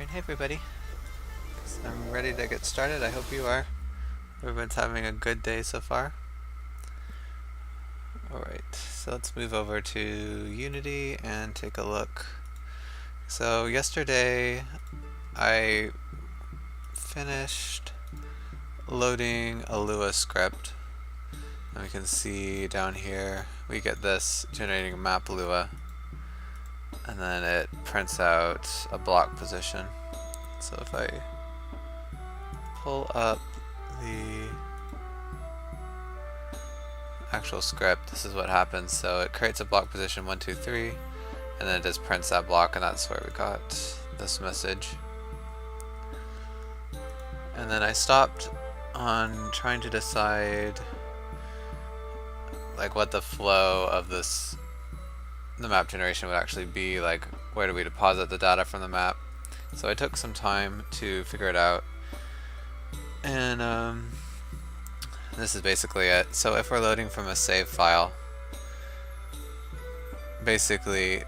Alright, hey everybody. So I'm ready to get started. I hope you are. Everyone's having a good day so far. Alright, so let's move over to Unity and take a look. So yesterday I finished loading a Lua script. And we can see down here we get this generating a map Lua, and then it prints out a block position. So if I pull up the actual script, this is what happens. So it creates a block position 1, 2, 3, and then it just prints that block, and that's where we got this message. And then I stopped on trying to decide like what the flow of the map generation would actually be, like where do we deposit the data from the map. So I took some time to figure it out, and this is basically it. So if we're loading from a save file, basically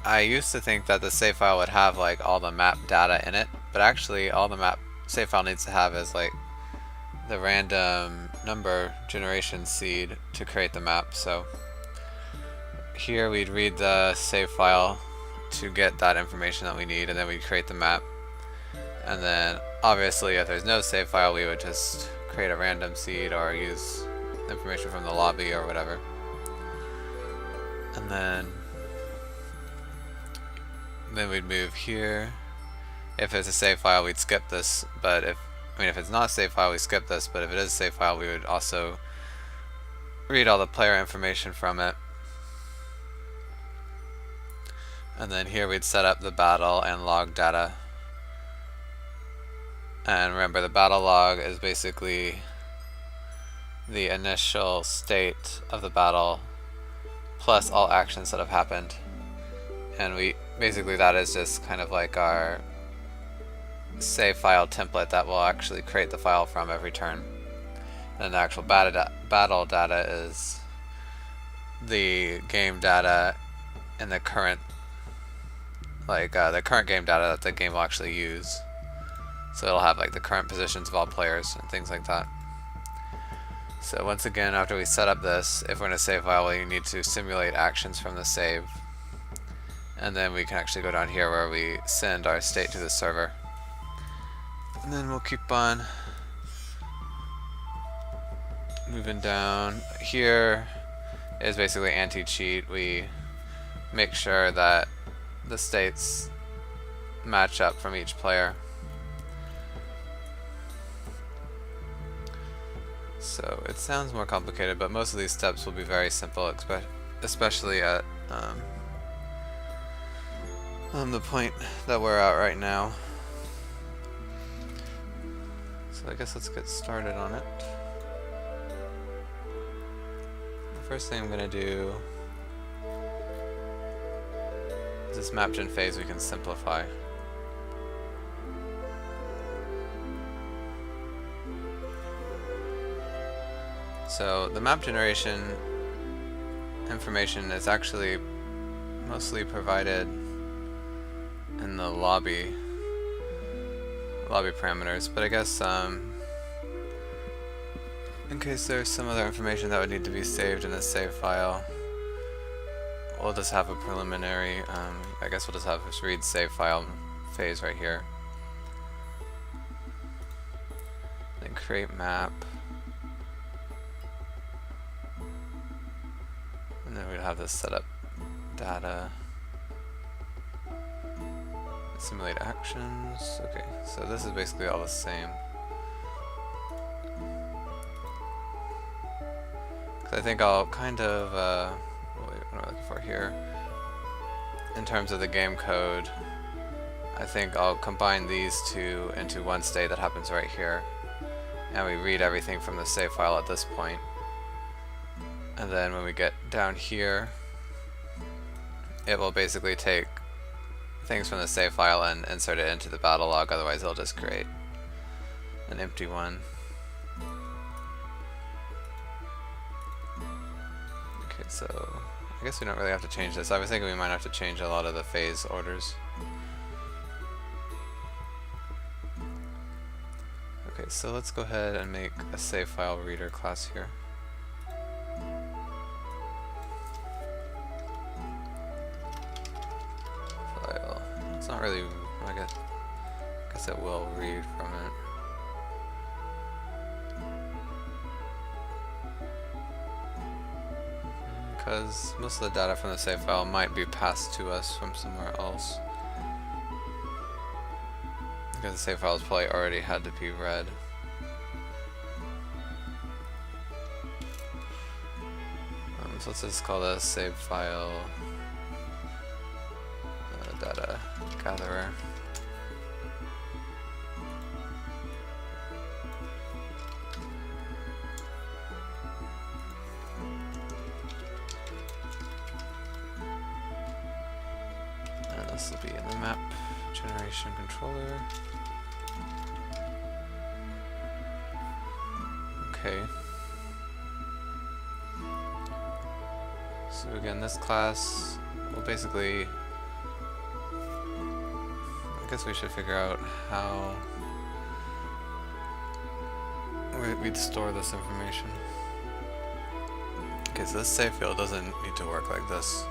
I used to think that the save file would have like all the map data in it, but actually all the map save file needs to have is like the random number generation seed to create the map. So here we'd read the save file to get that information that we need, and then we'd create the map. And then obviously if there's no save file, we would just create a random seed or use information from the lobby or whatever. And then we'd move here. If it's a save file, we'd skip this, but if it's not a save file, we skip this, but if it is a save file, we would also read all the player information from it. And then here we'd set up the battle and log data. And remember, the battle log is basically the initial state of the battle plus all actions that have happened. And basically that is just kind of like our save file template that will actually create the file from every turn. And the actual battle data is the game data in the current the current game data that the game will actually use. So it'll have like the current positions of all players and things like that. So once again, after we set up this, if we're in a save file, we need to simulate actions from the save. And then we can actually go down here where we send our state to the server. And then we'll keep on moving down. Here is basically anti-cheat. We make sure that the states match up from each player. So it sounds more complicated, but most of these steps will be very simple, especially at the point that we're at right now. So I guess let's get started on it. The first thing I'm going to do is this map gen phase we can simplify. So the map generation information is actually mostly provided in the lobby parameters, but I guess in case there's some other information that would need to be saved in the save file, we'll just have a preliminary, I guess we'll just have this read save file phase right here. Then create map. And then we'd have this setup data. Simulate actions. Okay, so this is basically all the same. I think I'll kind of, wait, what am I looking for here? In terms of the game code, I think I'll combine these two into one state that happens right here. And we read everything from the save file at this point. And then when we get down here, it will basically take things from the save file and insert it into the battle log, otherwise it'll just create an empty one. Okay, so I guess we don't really have to change this. I was thinking we might have to change a lot of the phase orders. Okay, so let's go ahead and make a save file reader class here. File. It's not really, I guess it will read from it. Because most of the data from the save file might be passed to us from somewhere else. Because the save files probably already had to be read. So let's just call this save file data gatherer. And this will be in the map generation controller. Okay. So again, this class will basically, I guess we should figure out how we'd store this information. Okay, so this save field doesn't need to work like this.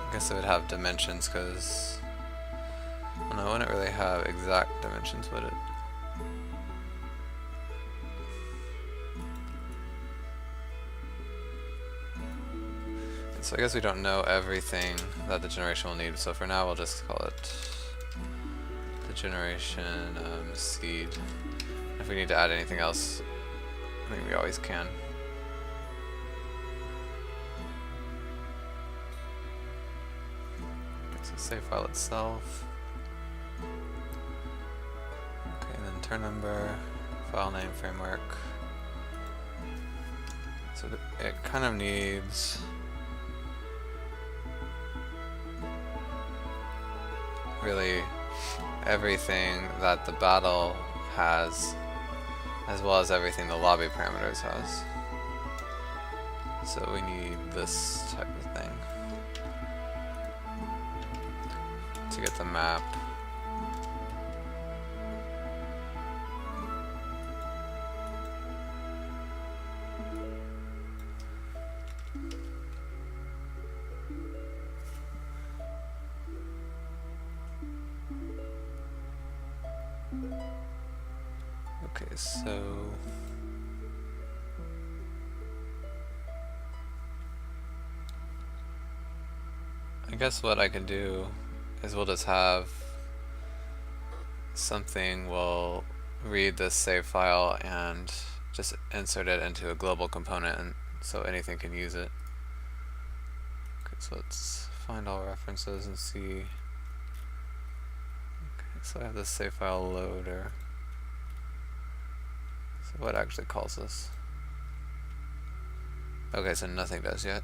I guess it would have dimensions because, well, no, it wouldn't really have exact dimensions, would it? So I guess we don't know everything that the generation will need, so for now we'll just call it the generation seed. If we need to add anything else, I think we always can. Okay, so save file itself. Okay, and then turn number, file name, framework. So it kind of needs really everything that the battle has, as well as everything the lobby parameters has. So we need this type of thing to get the map. Okay, so I guess what I can do is we'll just have something will read this save file and just insert it into a global component, and so anything can use it. Okay, so let's find all references and see. Okay, so I have this save file loader. So what actually calls this? Okay, so nothing does yet.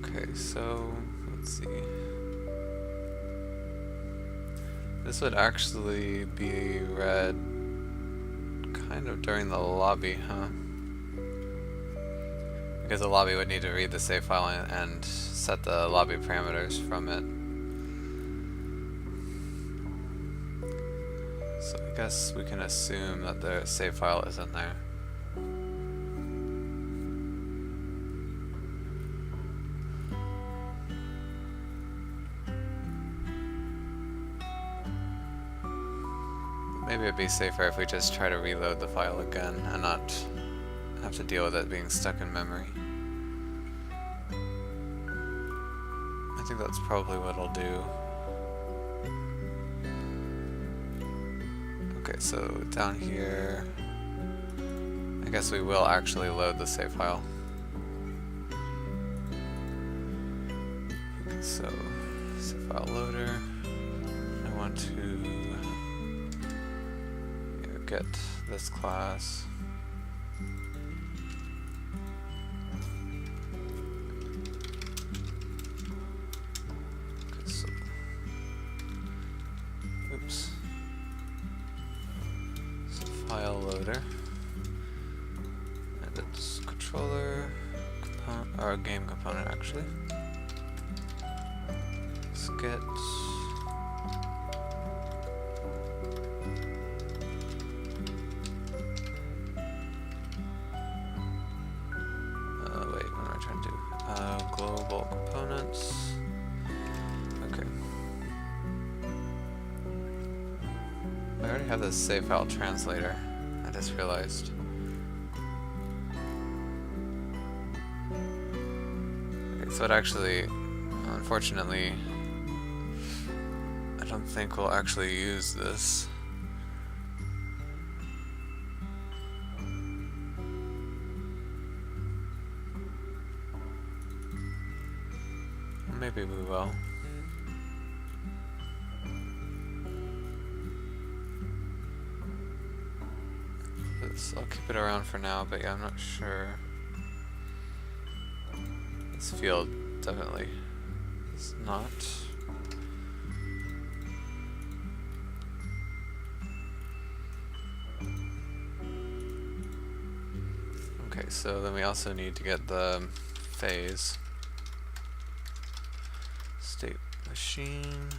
Okay, so let's see. This would actually be read kind of during the lobby, huh? Because the lobby would need to read the save file and set the lobby parameters from it. So I guess we can assume that the save file isn't there. Maybe it'd be safer if we just try to reload the file again and not have to deal with it being stuck in memory. I think that's probably what I'll do. Okay, so down here, I guess we will actually load the save file. Okay, so save file loader. I want to get this class. game component actually. Skit. Wait, what am I trying to do? Global components. Okay. I already have this save file translator. I just realized. Okay, so it actually, unfortunately, I don't think we'll actually use this. Maybe we will. I'll keep it around for now, but yeah, I'm not sure. This field definitely is not. Okay, so then we also need to get the phase. State machine.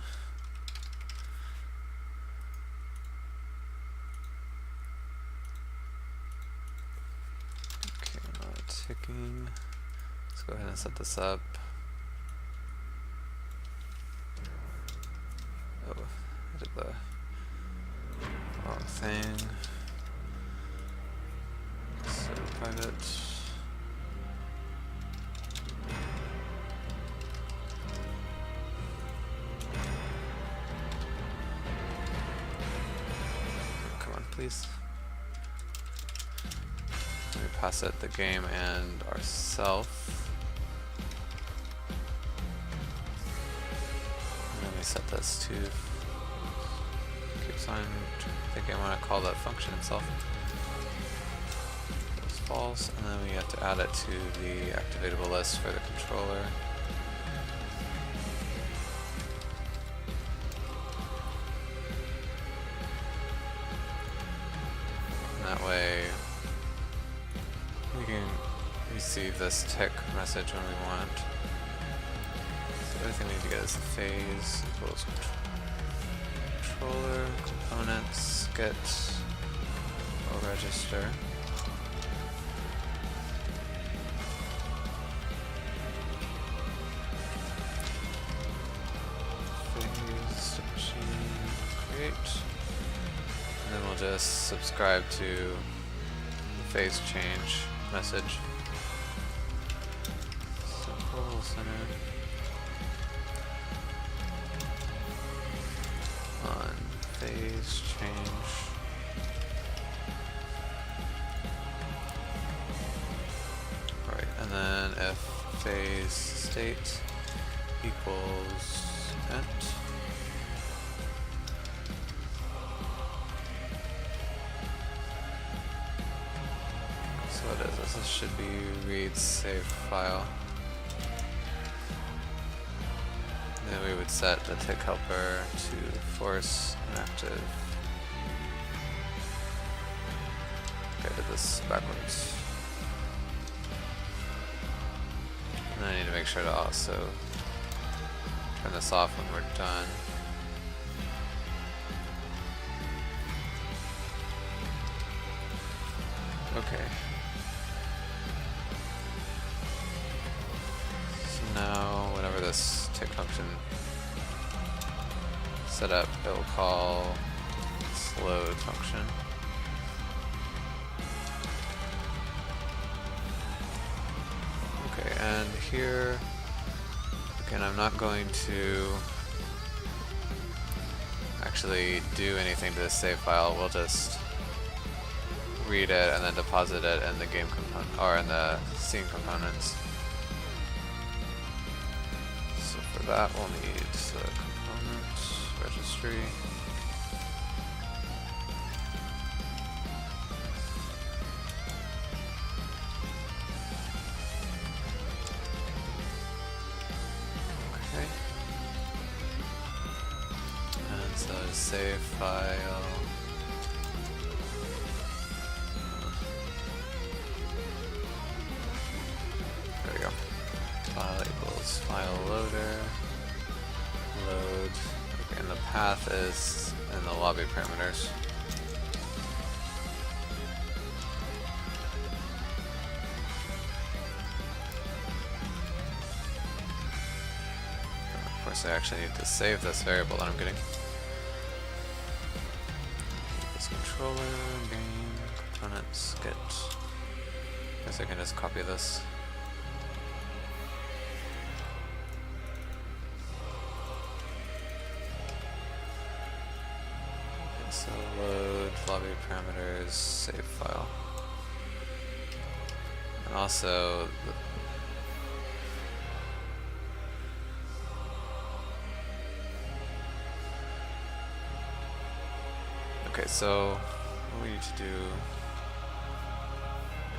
Okay, not ticking. Let's go ahead and set this up. Oh, I did the wrong thing. So private. Please. Let me pass it the game and ourself. And then we set this to keeps on. I think I want to call that function itself. It's false, and then we have to add it to the activatable list for the controller. That way we can receive this tick message when we want. So everything we need to get is the phase equals controller, components, get, or register. Phase machine create. And then we'll just subscribe to the phase change message. Simple center on phase change. Alright, and then if phase state equals int. What is this? This should be read save file. And then we would set the tick helper to force inactive. Okay, I did this backwards. And then I need to make sure to also turn this off when we're done. Okay. Now, whenever this tick function set up, it will call load function. Okay, and here, again, I'm not going to actually do anything to this save file. We'll just read it and then deposit it in the game component, or in the scene components. For that, we'll need the components, registry. Okay. And so save file. There we go. file loader, load, okay, and the path is in the lobby parameters. Of course I actually need to save this variable that I'm getting. This controller, game, components, get. Guess I can just copy this. Okay, so load, lobby parameters, save file. And also, okay, so what we need to do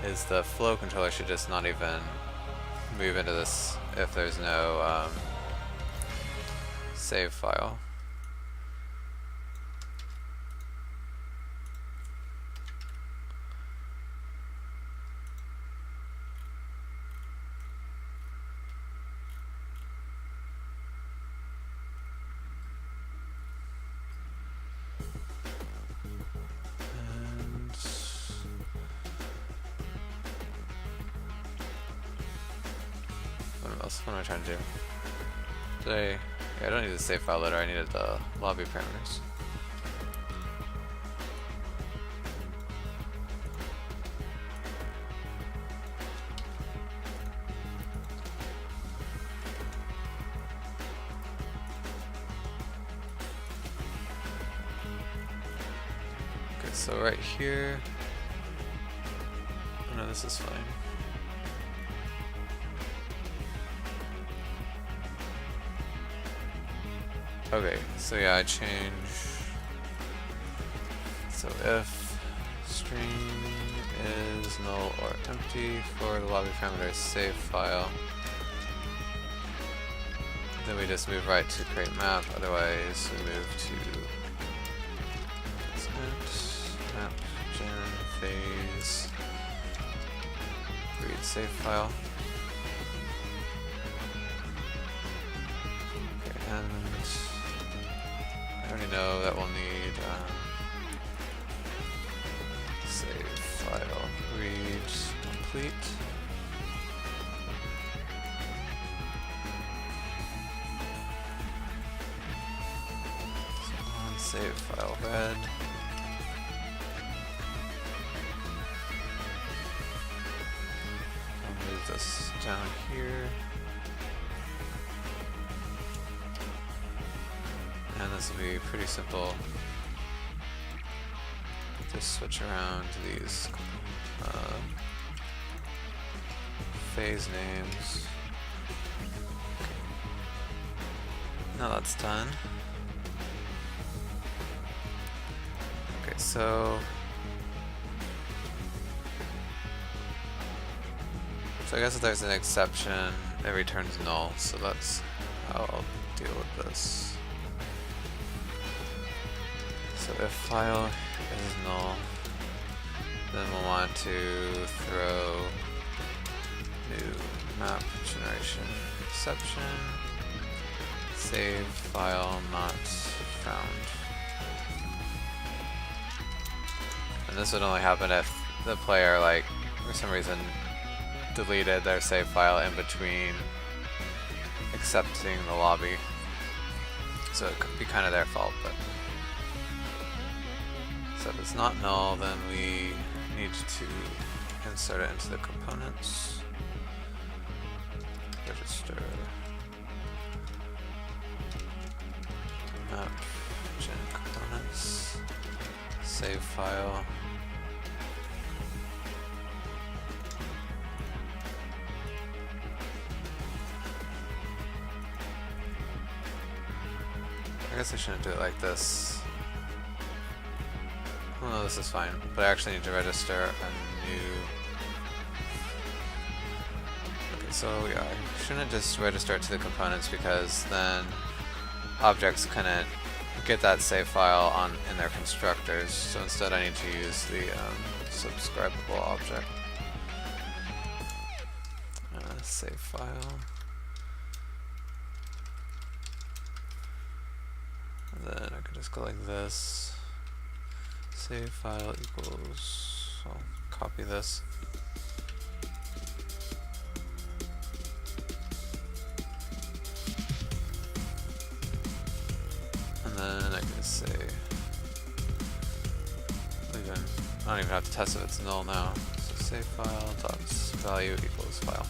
is the flow controller should just not even move into this if there's no save file. What am I trying to do? Yeah, I don't need the save file loader, I needed the lobby parameters. Okay, so right here, oh no, this is fine. Okay, so yeah, I change. So if string is null or empty for the lobby parameter save file, then we just move right to create map. Otherwise, we move to map gen phase read save file. Okay, and I already know that we'll need save file read complete. So on save file read. I'll move this down here. And this will be pretty simple. Just switch around these phase names. Now that's done. Okay, so I guess if there's an exception, it returns null. So that's how I'll deal with this. So if file is null, then we'll want to throw new map generation exception, save file not found. And this would only happen if the player, like, for some reason deleted their save file in between accepting the lobby. So it could be kind of their fault, but so if it's not null, then we need to insert it into the components. Register map gen components, save file. I guess I shouldn't do it like this. Oh no, this is fine, but I actually need to register a new. Okay, so yeah, I shouldn't just register it to the components because then objects couldn't get that save file in their constructors. So instead, I need to use the subscribable object. Save file. then I could just go like this. Save file equals, I'll copy this. And then I can say, I don't even have to test if it's null now. So save file dot value equals file.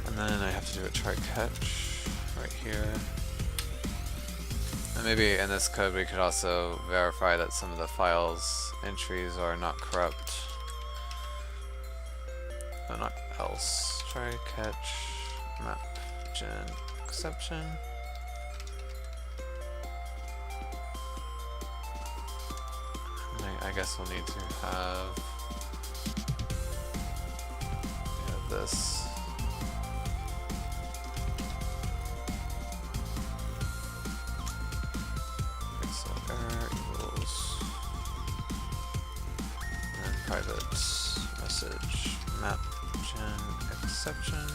And then I have to do a try catch right here. And maybe in this code we could also verify that some of the file's entries are not corrupt. No, not else. Try catch map gen exception. I guess we'll need to have this. Okay, so error equals and private message map gen exception.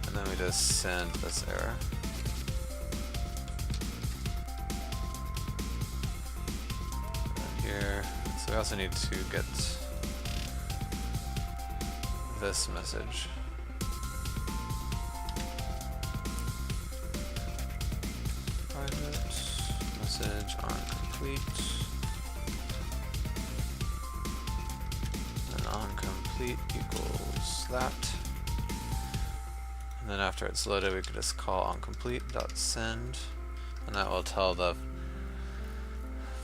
And then we just send this error. And here, so we also need to get this message. Private message on complete. And on complete equals that. And then after it's loaded, we could just call onComplete.send, and that will tell the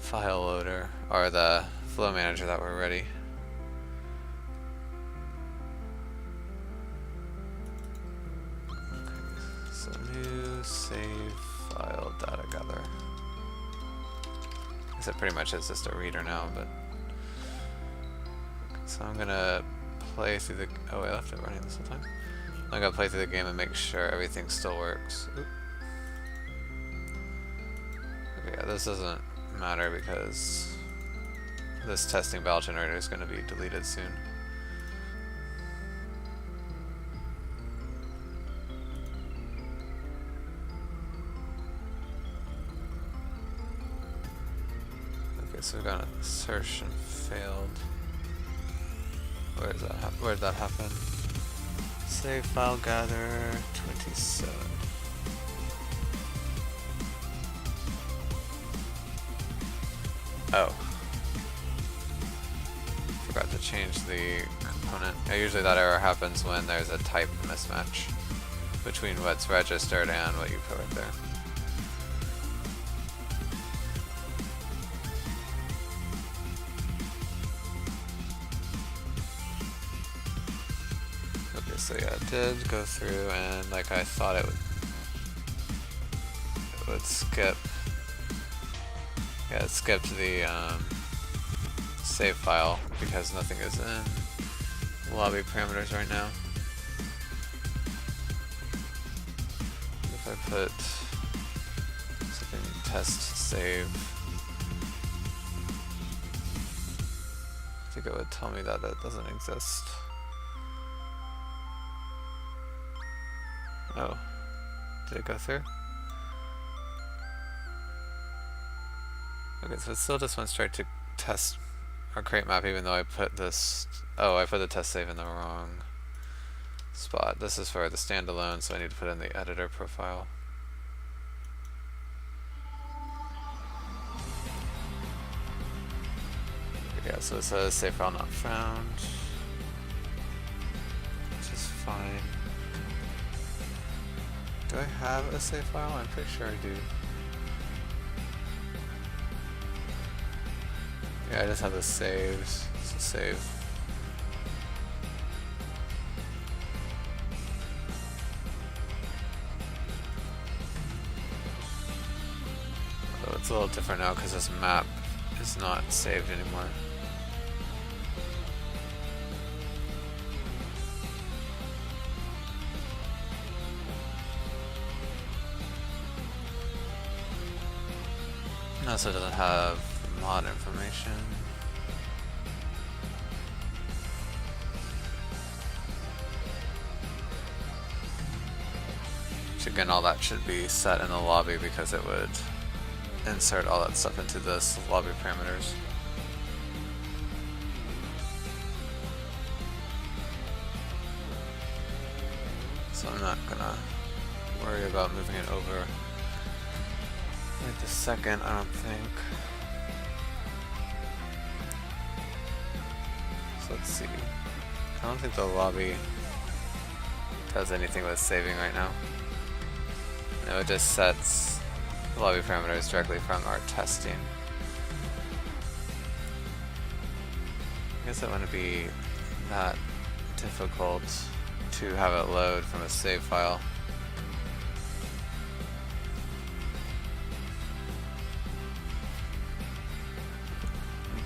file loader, or the flow manager, that we're ready. Okay, so new save file data gather. I guess it pretty much is just a reader now, but okay, so I'm gonna play through the, oh I left it running this whole time. I'm gonna play through the game and make sure everything still works. Oop. Okay, yeah, this doesn't matter because this testing battle generator is gonna be deleted soon. Okay, so we got an assertion failed. Where did that happen? Save file gather 27. Oh. Forgot to change the component. Usually that error happens when there's a type mismatch between what's registered and what you put right there. So yeah, it did go through, and like I thought it would skip. Yeah, it skipped the save file because nothing is in lobby parameters right now. If I put something test save, I think it would tell me that that doesn't exist. Oh, did it go through? Okay, so it still just went straight to test or create map even though I put this, oh, I put the test save in the wrong spot. This is for the standalone, so I need to put in the editor profile. Okay, yeah, so it says save file not found, which is fine. Do I have a save file? I'm pretty sure I do. Yeah, I just have the saves. It's a save. Oh, it's a little different now because this map is not saved anymore. It also doesn't have mod information. again, all that should be set in the lobby because it would insert all that stuff into this lobby parameters. So I'm not gonna worry about moving it over right this second, I don't think. So let's see. I don't think the lobby does anything with saving right now. No, it just sets the lobby parameters directly from our testing. I guess it wouldn't be that difficult to have it load from a save file.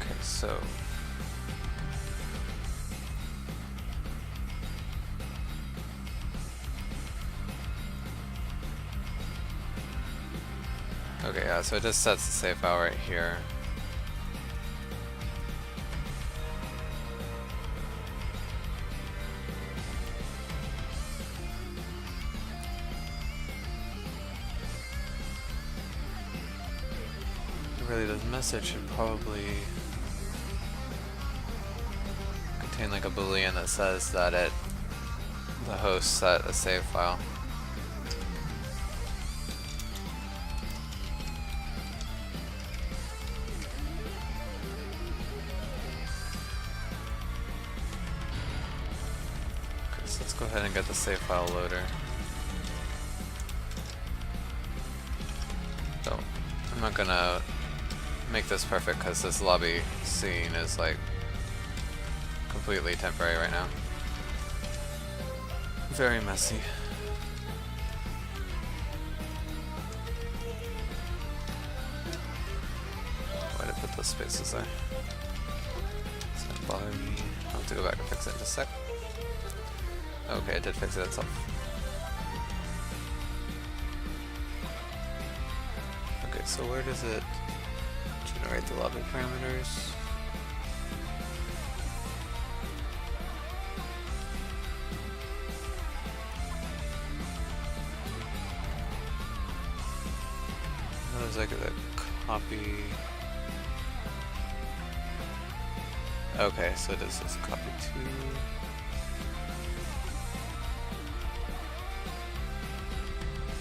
Okay, so okay, yeah, so it just sets the save file right here. Really, this message should probably contain like a boolean that says that the host set a save file. Okay, so let's go ahead and get the save file loader. So I'm not gonna make this perfect because this lobby scene is like completely temporary right now. Very messy. Why did I put those spaces there? It's gonna bother me. I'll have to go back and fix it in just a sec. Okay, it did fix it itself. Okay, so where does it generate the lobby parameters? There's like a copy. Okay, so it is this copy to.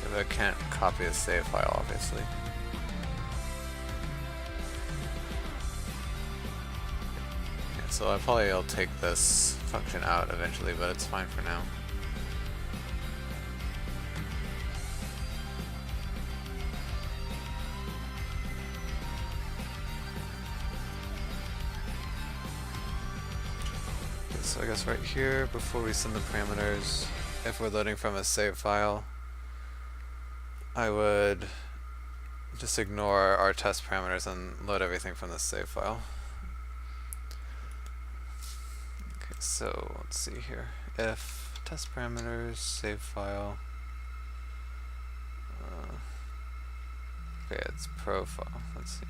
But I can't copy a save file, obviously. So I'll take this function out eventually, but it's fine for now. Okay, so I guess right here, before we send the parameters, if we're loading from a save file, I would just ignore our test parameters and load everything from the save file. So let's see here. If test parameters, save file. Okay, it's profile. Let's see.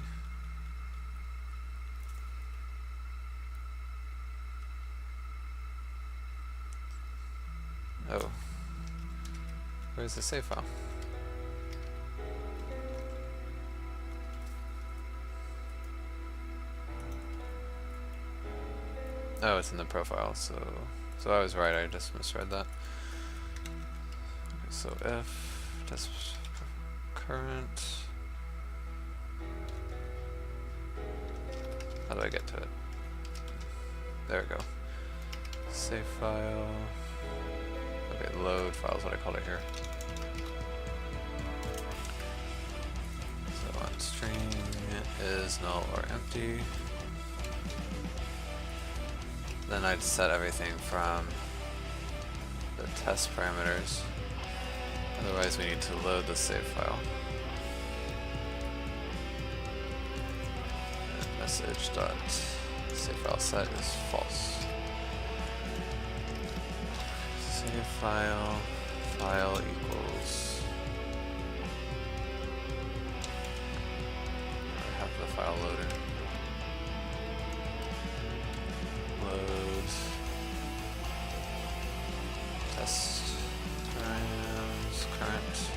Oh, where's the save file? Oh, it's in the profile, so I was right, I just misread that. Okay, so if test current, how do I get to it? There we go. Save file. Okay, load file is what I called it here. So on string is null or empty. Then I'd set everything from the test parameters. Otherwise we need to load the save file. And message dot save file set is false. Save file equals. I have the file loader. Load test params current.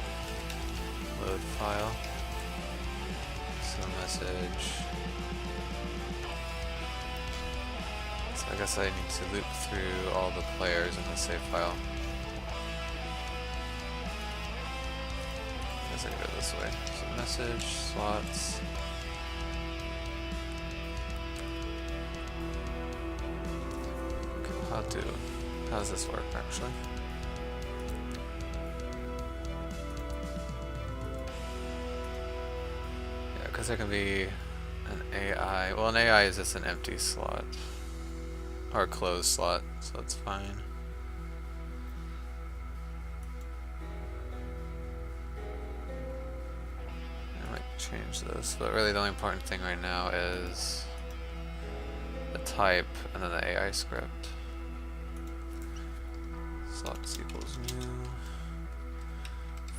So I guess I need to loop through all the players in the save file. I guess I can go this way. So message, slots. Okay, how does this work actually? Yeah, because there can be an AI. Well, an AI is just an empty slot. Or a closed slot, so that's fine. I might change this, but really the only important thing right now is the type and then the AI script. Slots equals new,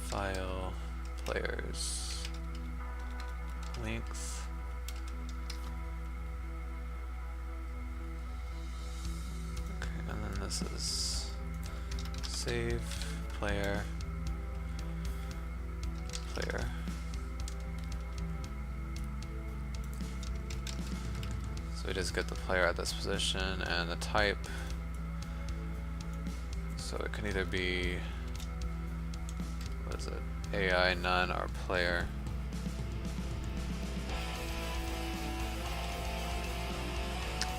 file, players, length. This is save player. So we just get the player at this position and the type. So it can either be, what is it, AI, none, or player.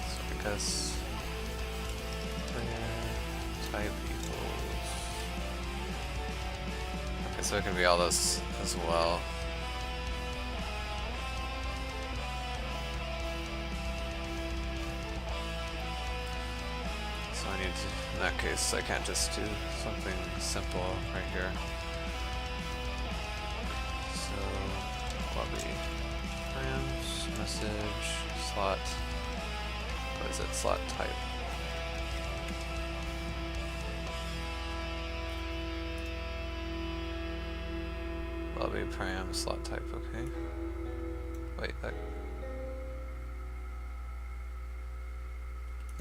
So I guess type equals. Okay, so it can be all this as well. So I need to, in that case, I can't just do something simple right here. So lobby params, message, slot, what is it, slot type. Lobby param slot type, okay. Wait, that.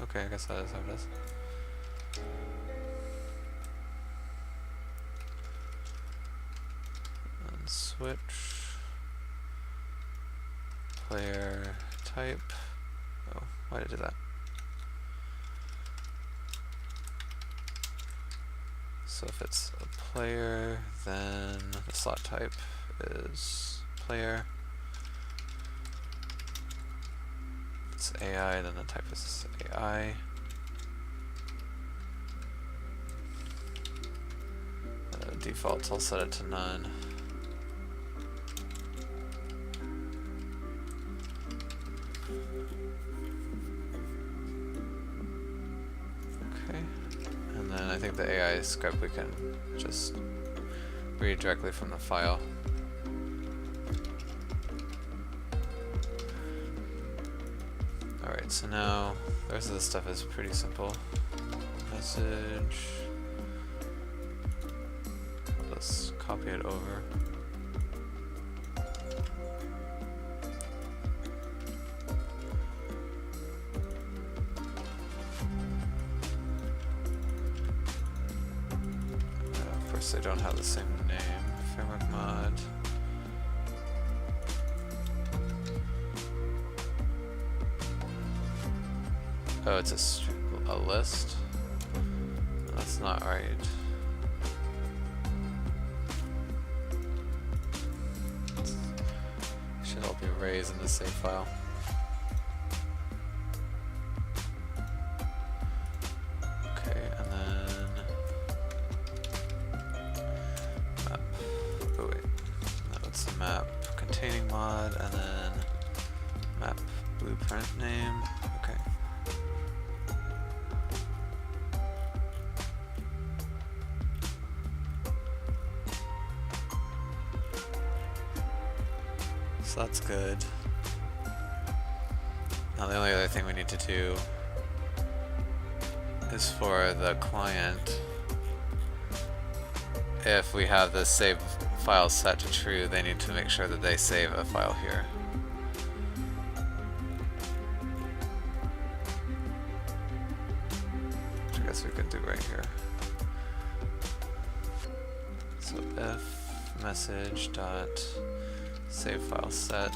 Okay, I guess that is how it is. And switch. Player type. Oh, why did I do that? So if it's a player, then the slot type is player. If it's AI, then the type is AI. Default, I'll set it to none. Okay. And then I think the AI script we can just read directly from the file. Alright, so now the rest of this stuff is pretty simple. Message. Let's copy it over. Of course, they don't have the same name. Framework mod. Oh, it's a list? That's not right. Should all be arrays in the save file. Okay, and then map. Oh wait, no, it's the map containing mod, and then map blueprint name. Okay. So that's good. Now the only other thing we need to do is for the client, if we have the save file set to true, they need to make sure that they save a file here. Which I guess we could do right here. So if message dot save file set,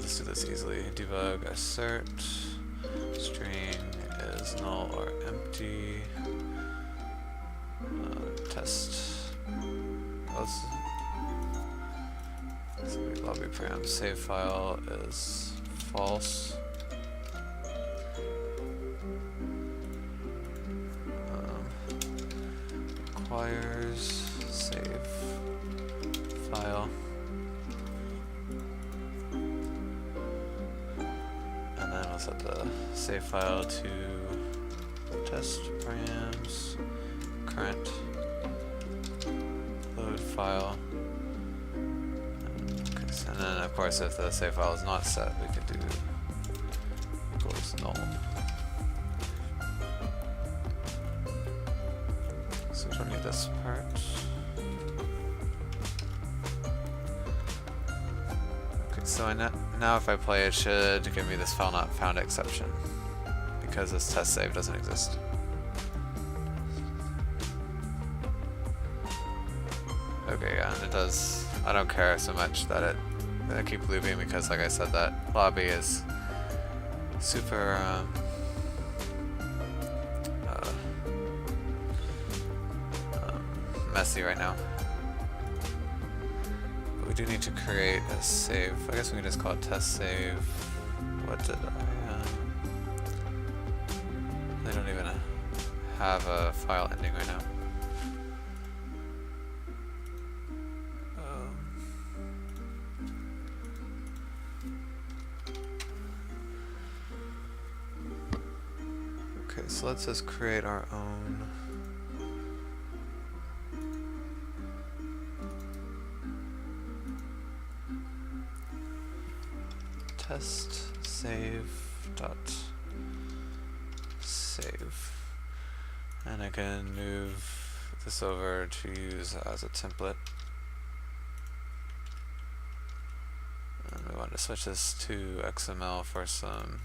let's do this easily. Debug assert string is null or empty. Test. Lobby param save file is false. Requires save file. And then we'll set the save file to test params current load file. Okay, so, and then of course if the save file is not set, we could do equals null. So we don't need this part. Okay, so now if I play it should give me this file not found exception because this test save doesn't exist. Okay, yeah, and it does. I don't care so much that I keep looping because, like I said, that lobby is super messy right now. But we do need to create a save. I guess we can just call it test save. What did I don't even have a file ending right now. Okay, so let's just create our own test save dot save, and I can move this over to use as a template, and we want to switch this to XML for some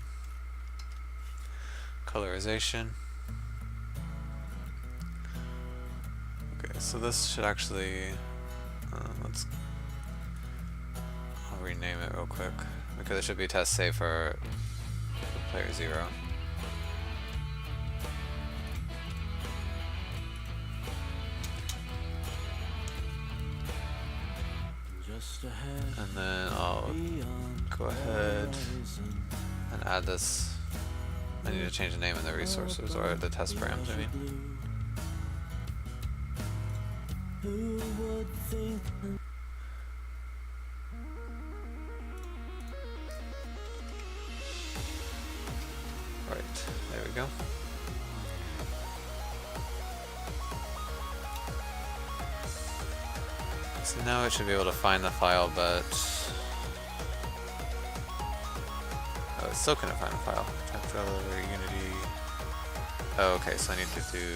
colorization. Okay, so this should actually I'll rename it real quick because it should be test save for player 0. And then I'll go ahead and add this. I need to change the name in the resources or the test params, I mean. Right, there we go. So now it should be able to find the file, but oh, it still couldn't find the file. Unity. Oh, okay, so I need to do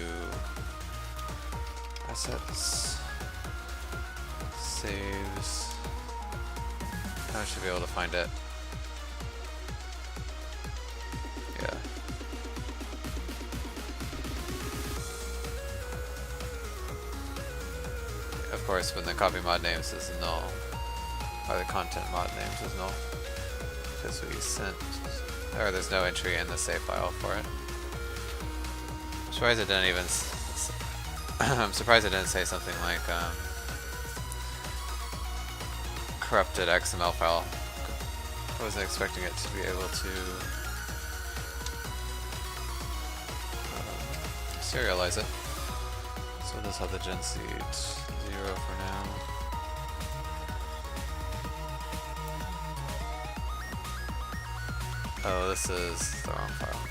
assets, saves. Now I should be able to find it. Yeah. Of course, when the copy mod names is null, or the content mod names is null, because we sent, or there's no entry in the save file for it. I'm surprised it didn't even. I'm surprised it didn't say something like corrupted XML file. I wasn't expecting it to be able to serialize it. So we'll just have the gen seed 0 for now. Oh, this is the wrong file.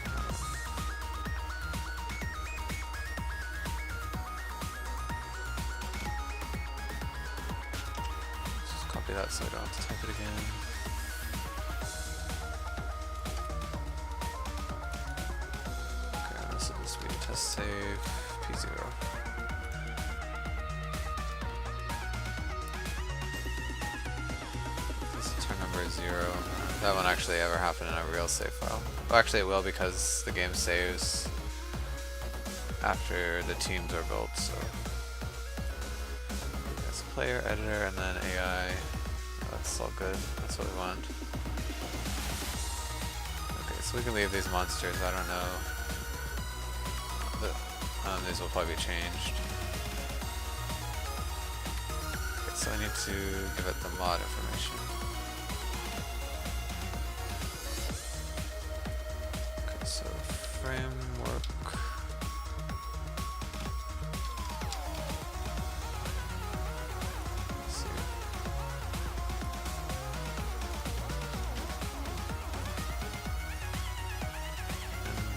Just copy that so I don't have to type it again. Okay, this will just be a test save P0. Number 0. That won't actually ever happen in a real save file. Well, actually it will because the game saves after the teams are built, so it's player, editor, and then AI That's all good. That's what we want. Okay, so we can leave these monsters. I don't know. These will probably be changed. Okay, so I need to give it the mod information. Okay, so framework. Let's see.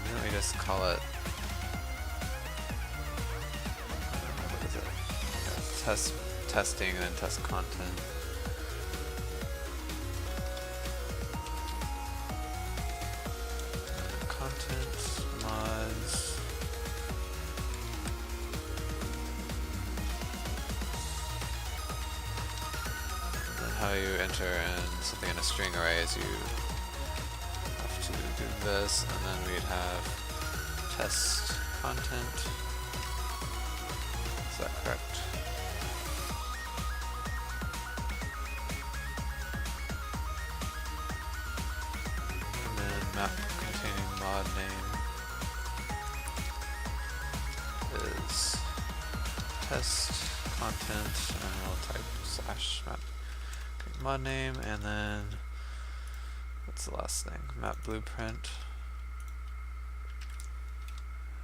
And let me just call it. Testing and then test content. Content mods. And then how you enter in something in a string array is you have to do this, and then we'd have test content. Is that correct? Map containing mod name is test content, and we'll type /map. Okay, mod name, and then what's the last thing? Map blueprint.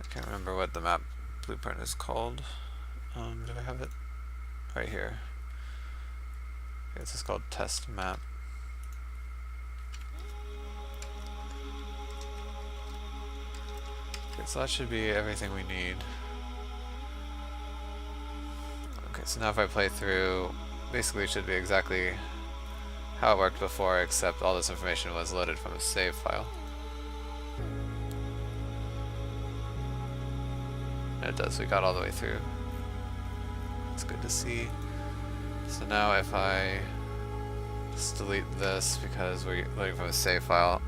I can't remember what the map blueprint is called. Do I have it right here? Okay, this is called test map. Okay, so that should be everything we need. Okay, so now if I play through, basically it should be exactly how it worked before, except all this information was loaded from a save file. And it does, we got all the way through. It's good to see. So now if I just delete this because we're loading from a save file,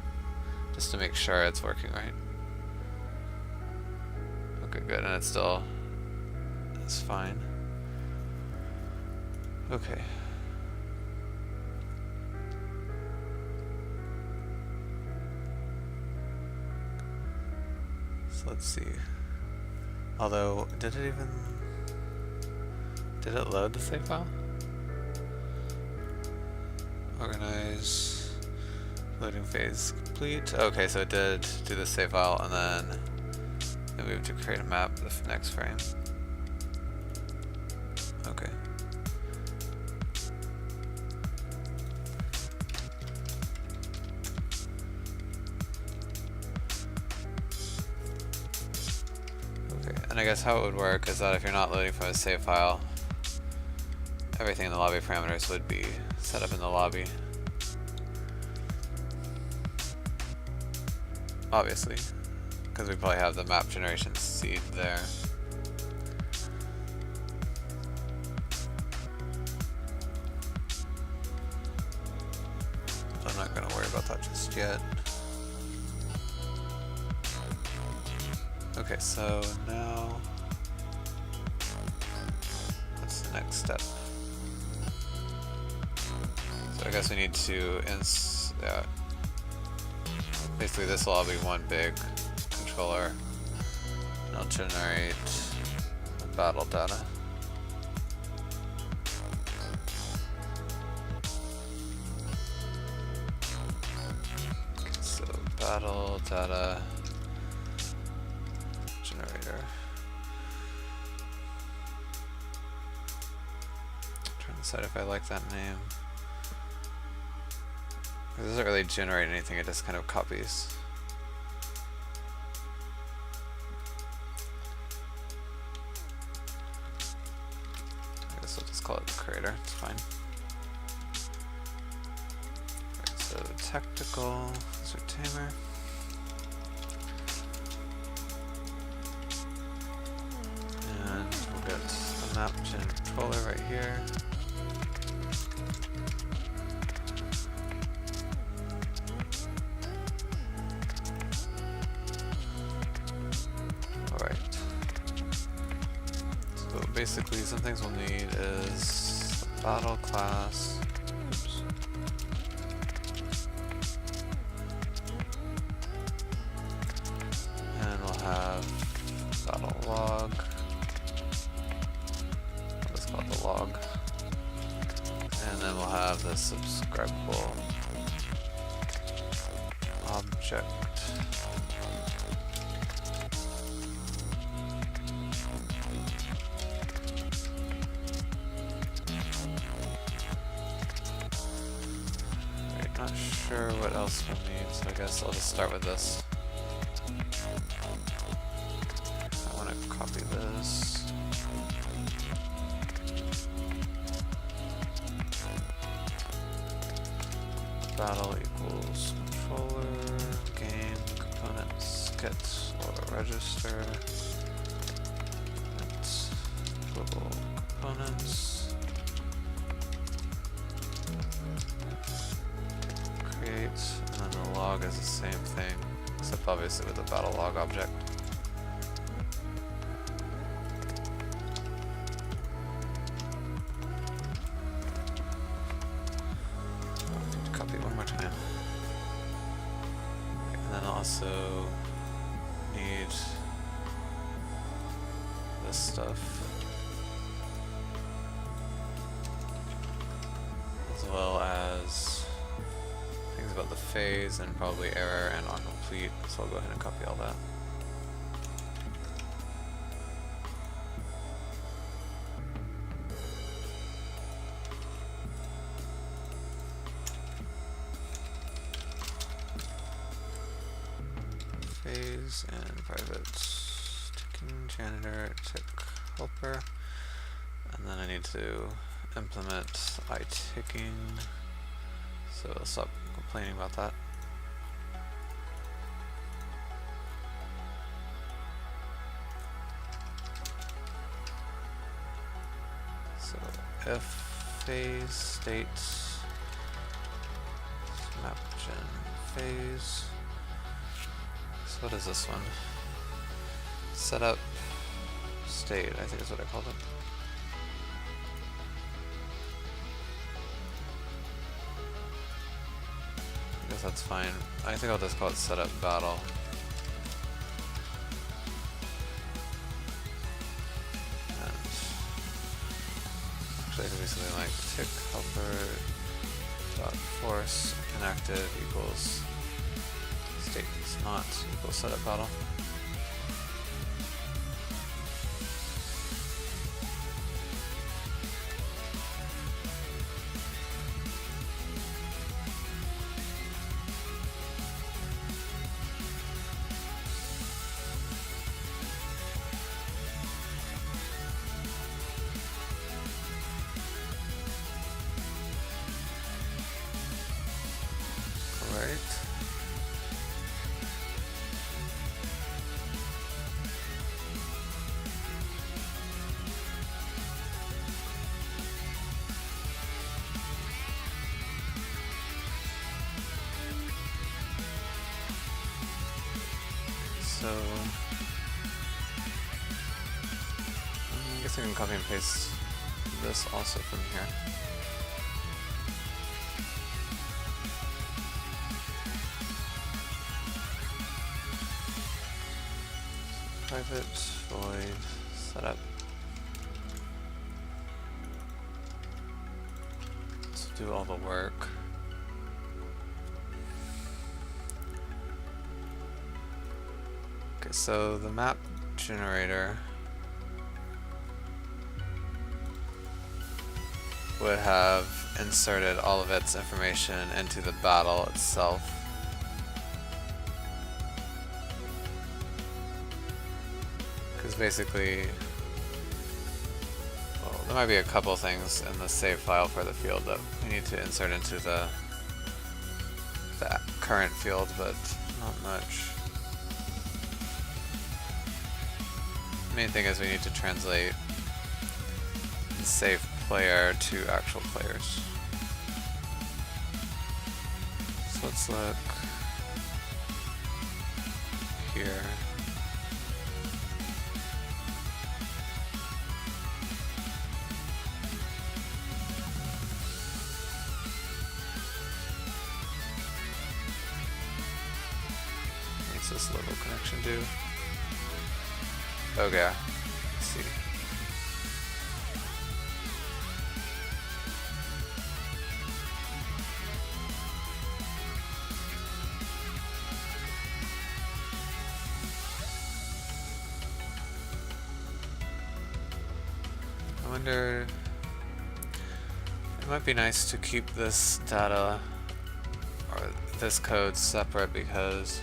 just to make sure it's working right. Okay, good, and it's fine. Okay. So let's see. Although, did it load the save file? Organize, loading phase complete. Okay, so it did do the save file, and then we have to create a map the next frame. Okay. Okay, and I guess how it would work is that if you're not loading from a save file, everything in the lobby parameters would be set up in the lobby. Obviously, because we probably have the map generation seed there. I'm not going to worry about that just yet. Okay, so now what's the next step? So I guess we need to basically this will all be one big controller, and I'll generate the battle data. Okay, so battle data generator. I'm trying to decide if I like that name. It doesn't really generate anything, it just kind of copies. I guess I'll just call it the creator, it's fine. Right, so tactical, Lizard Tamer. And we'll get the map gen controller right here. Basically, some things we'll need is the battle class. Oops. describable object. Right, not sure what else we'll need, so I guess I'll just start with this. I want to copy this. Battle equals controller, game, components, get, or register, and global components, create, and then the log is the same thing, except obviously with the battle log object. Also need this stuff, as well as things about the phase and probably error and autocomplete, so I'll go ahead and copy all that. Phase and private ticking janitor tick helper, and then I need to implement iTicking, so I'll stop complaining about that. So if phase state map gen phase. What is this one? Setup state, I think is what I called it. I guess that's fine. I think I'll just call it setup battle. And actually, it could be something like tick helper dot force inactive equals state is not equal setup battle. Right. So I guess I can copy and paste this also from here. Private void setup. Let's do all the work. Okay, so the map generator would have inserted all of its information into the battle itself. Because basically, well, there might be a couple things in the save file for the field that we need to insert into the current field, but not much. The main thing is we need to translate the save player to actual players. So let's look here. What's this local connection do? Okay, let's see. wonder, it might be nice to keep this data or this code separate because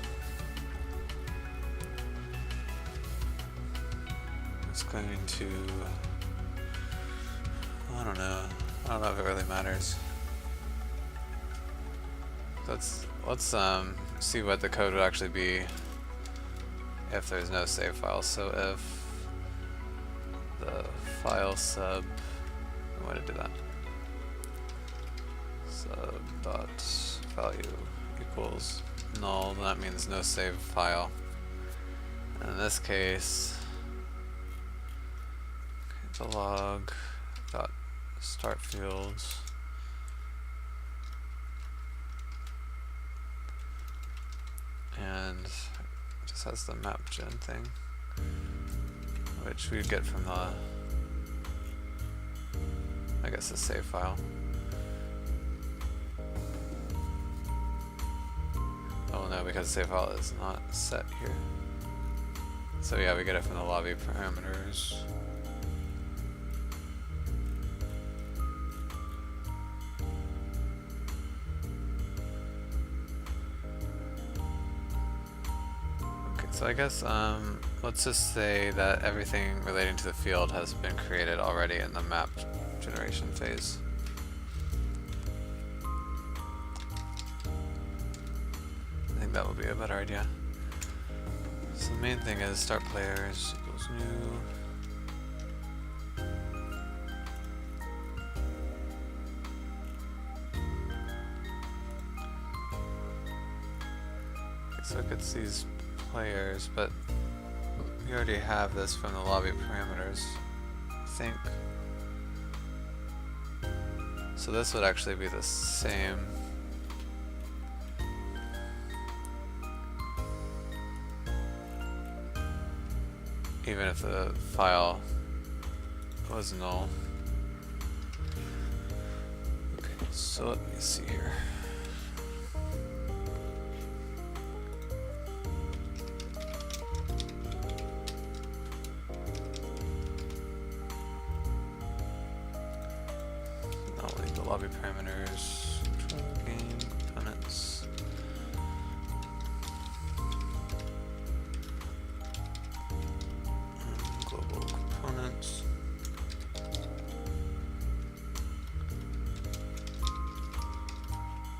it's going to, I don't know if it really matters. Let's see what the code would actually be if there's no save file. So if the file sub, I want to do that, sub dot value equals null, then that means no save file. And in this case, the log dot start fields and it just has the map gen thing, which we'd get from the, I guess, the save file. Oh no, because the save file is not set here. So yeah, we get it from the lobby parameters. So I guess let's just say that everything relating to the field has been created already in the map generation phase. I think that would be a better idea. So the main thing is start players equals new. Okay, so it gets these players, but we already have this from the lobby parameters, I think. So this would actually be the same. Even if the file was null. Okay, so let me see here. Lobby parameters, game components, global components.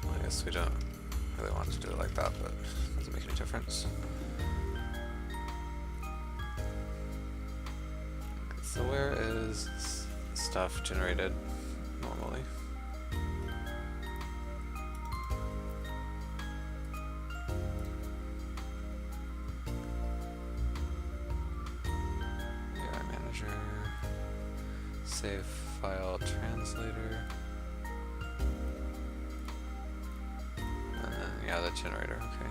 Well, I guess we don't really want to do it like that, but it doesn't make any difference. Okay, so where is stuff generated normally? Save file translator, and then yeah, the generator. Okay.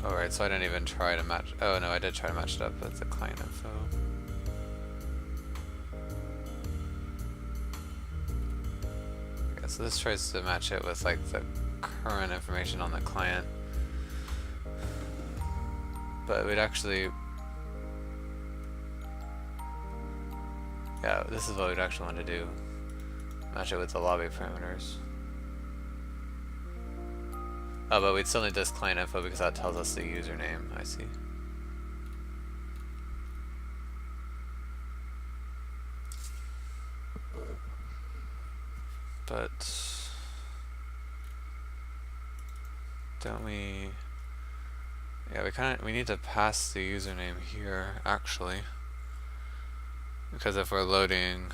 Alright, so I didn't even try to match. Oh no, I did try to match it up with the client info. Yeah, so this tries to match it with like the current information on the client, but we'd actually. Yeah, this is what we'd actually want to do. Match it with the lobby parameters. Oh, but we'd still need this client info because that tells us the username. I see. But don't we? Yeah, we need to pass the username here actually. Because if we're loading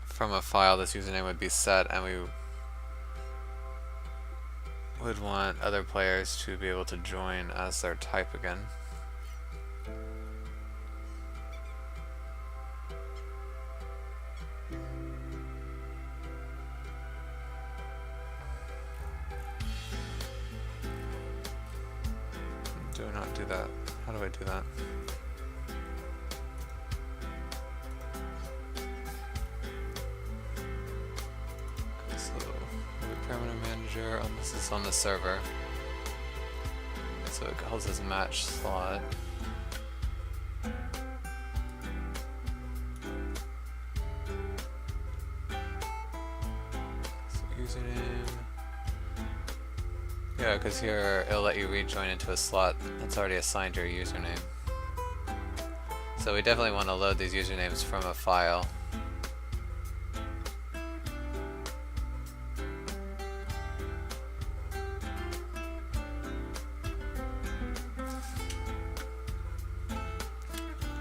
from a file, this username would be set, and we would want other players to be able to join as their type again. Do I not do that? How do I do that? Parameter manager, this is on the server, so it holds this match slot. username. Yeah, because here it'll let you rejoin into a slot that's already assigned your username. So we definitely want to load these usernames from a file.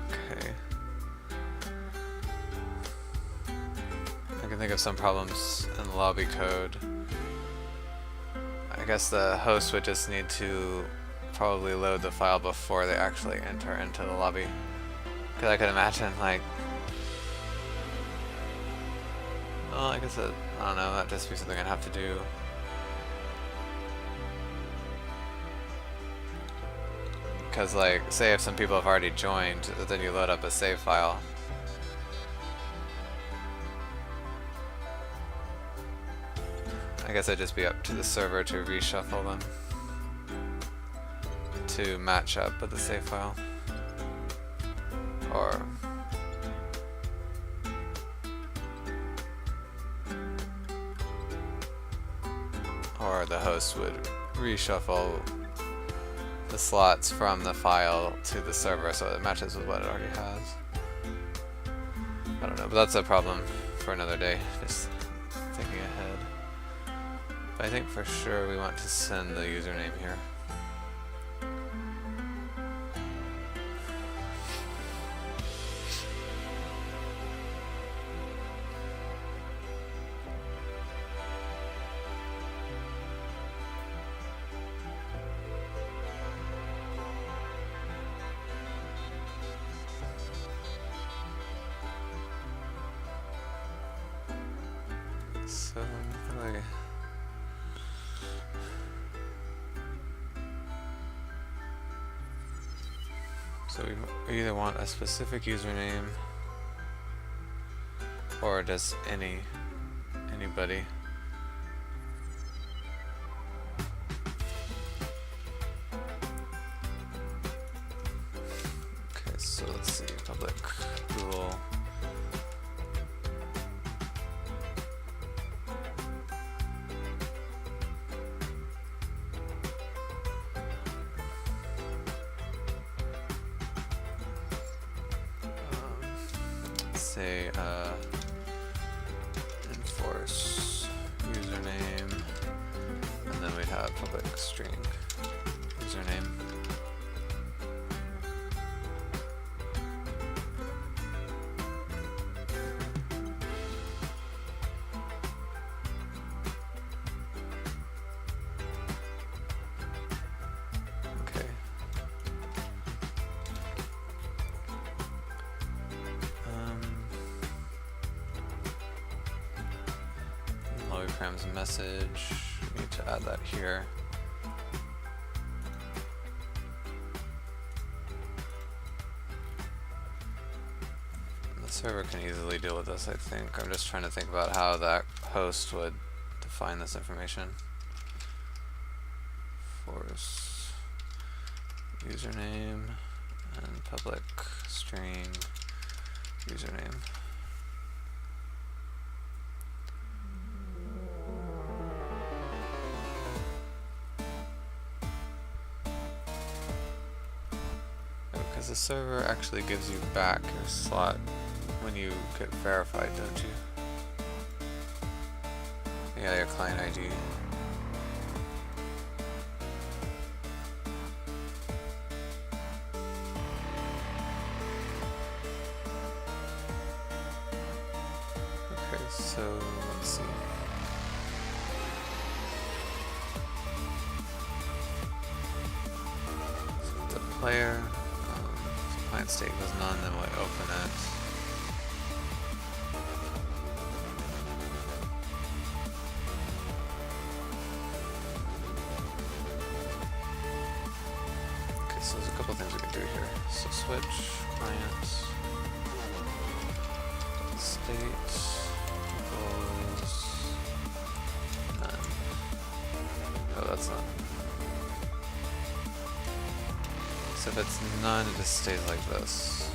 Okay. I can think of some problems in the lobby code. I guess the host would just need to probably load the file before they actually enter into the lobby. Because I could imagine, like, well, I guess I don't know, that'd just be something I'd have to do. Because, like, say if some people have already joined, then you load up a save file. I guess it'd just be up to the server to reshuffle them to match up with the save file. Or the host would reshuffle the slots from the file to the server so it matches with what it already has. I don't know, but that's a problem for another day, just thinking ahead. But I think for sure we want to send the username here. So, how do I... So we either want a specific username or just anybody. Okay, so let's see, public Google. Say enforce username, and then we'd have public string username. Okay. Logicram's message, we need to add that here. And the server can easily deal with this, I think. I'm just trying to think about how that host would define this information. Force username and public string username. Because the server actually gives you back your slot when you get verified, don't you? Yeah, your client ID. Okay, so let's see. So the player. Client state was none, then we'll open it. Okay, so there's a couple things we can do here. So switch, client, state equals none. Oh, that's none. So if it's none, it just stays like this.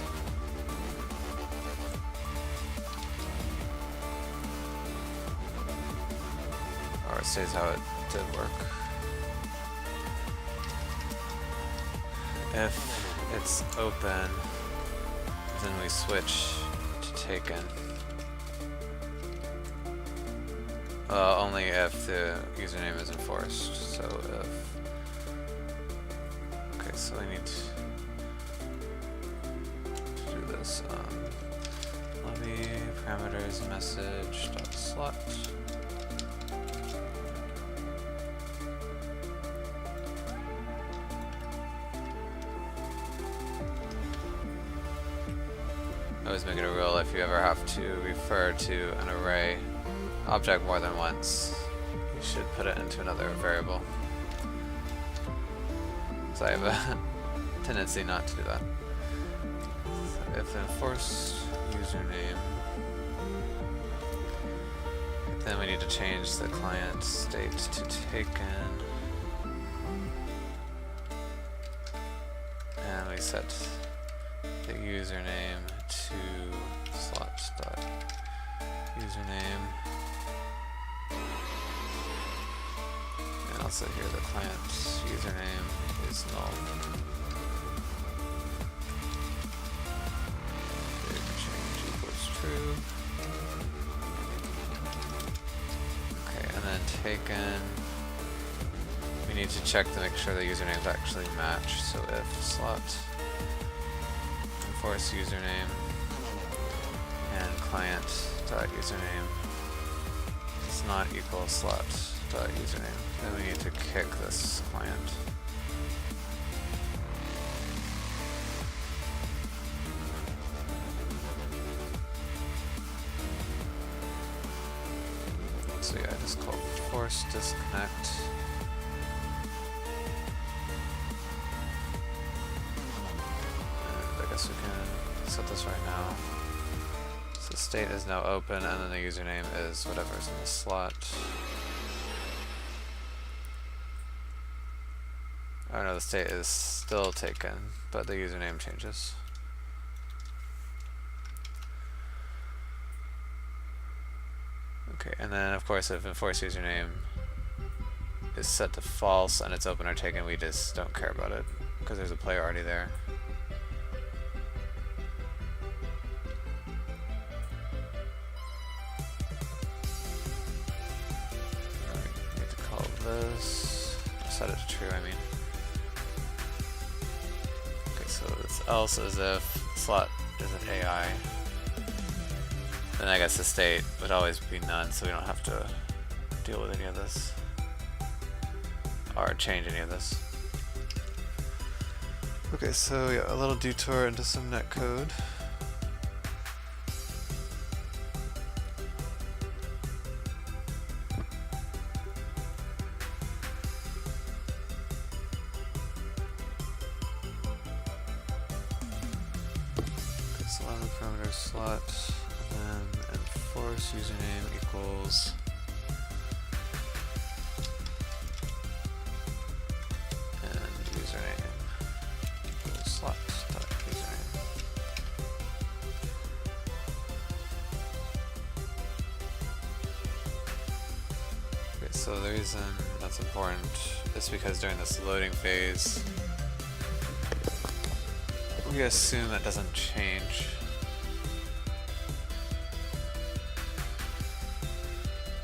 it stays how it did work. If it's open, then we switch to taken. Only if the username is enforced. So if... Okay, so we need to do this. Lobby parameters message dot slot. Always make it a rule if you ever have to refer to an array object more than once, you should put it into another variable. So I have a tendency not to do that. So if enforced username, then we need to change the client state to taken, and we set the username to slot.username, and also here the client's username is null. Big change equals true. Okay, and then taken, we need to check to make sure the usernames actually match. So if slot enforce username and client.username does not equal slot.username, then we need to kick this client. So yeah, I just called force disconnect. And I guess we can set this right now. So the state is now open, and then the username is whatever's in the slot. Oh no, the state is still taken, but the username changes. Okay, and then of course if enforce username is set to false and it's open or taken, we just don't care about it because there's a player already there. We need to call this, set it to true, I mean. Okay, so this else is if slot is an AI. Then I guess the state would always be none, so we don't have to deal with any of this or change any of this. Okay, so yeah, a little detour into some netcode. Okay, so lemon parameter slot. And enforce username equals and username equals slot.username. Okay, so the reason that's important is because during this loading phase, we assume that doesn't change.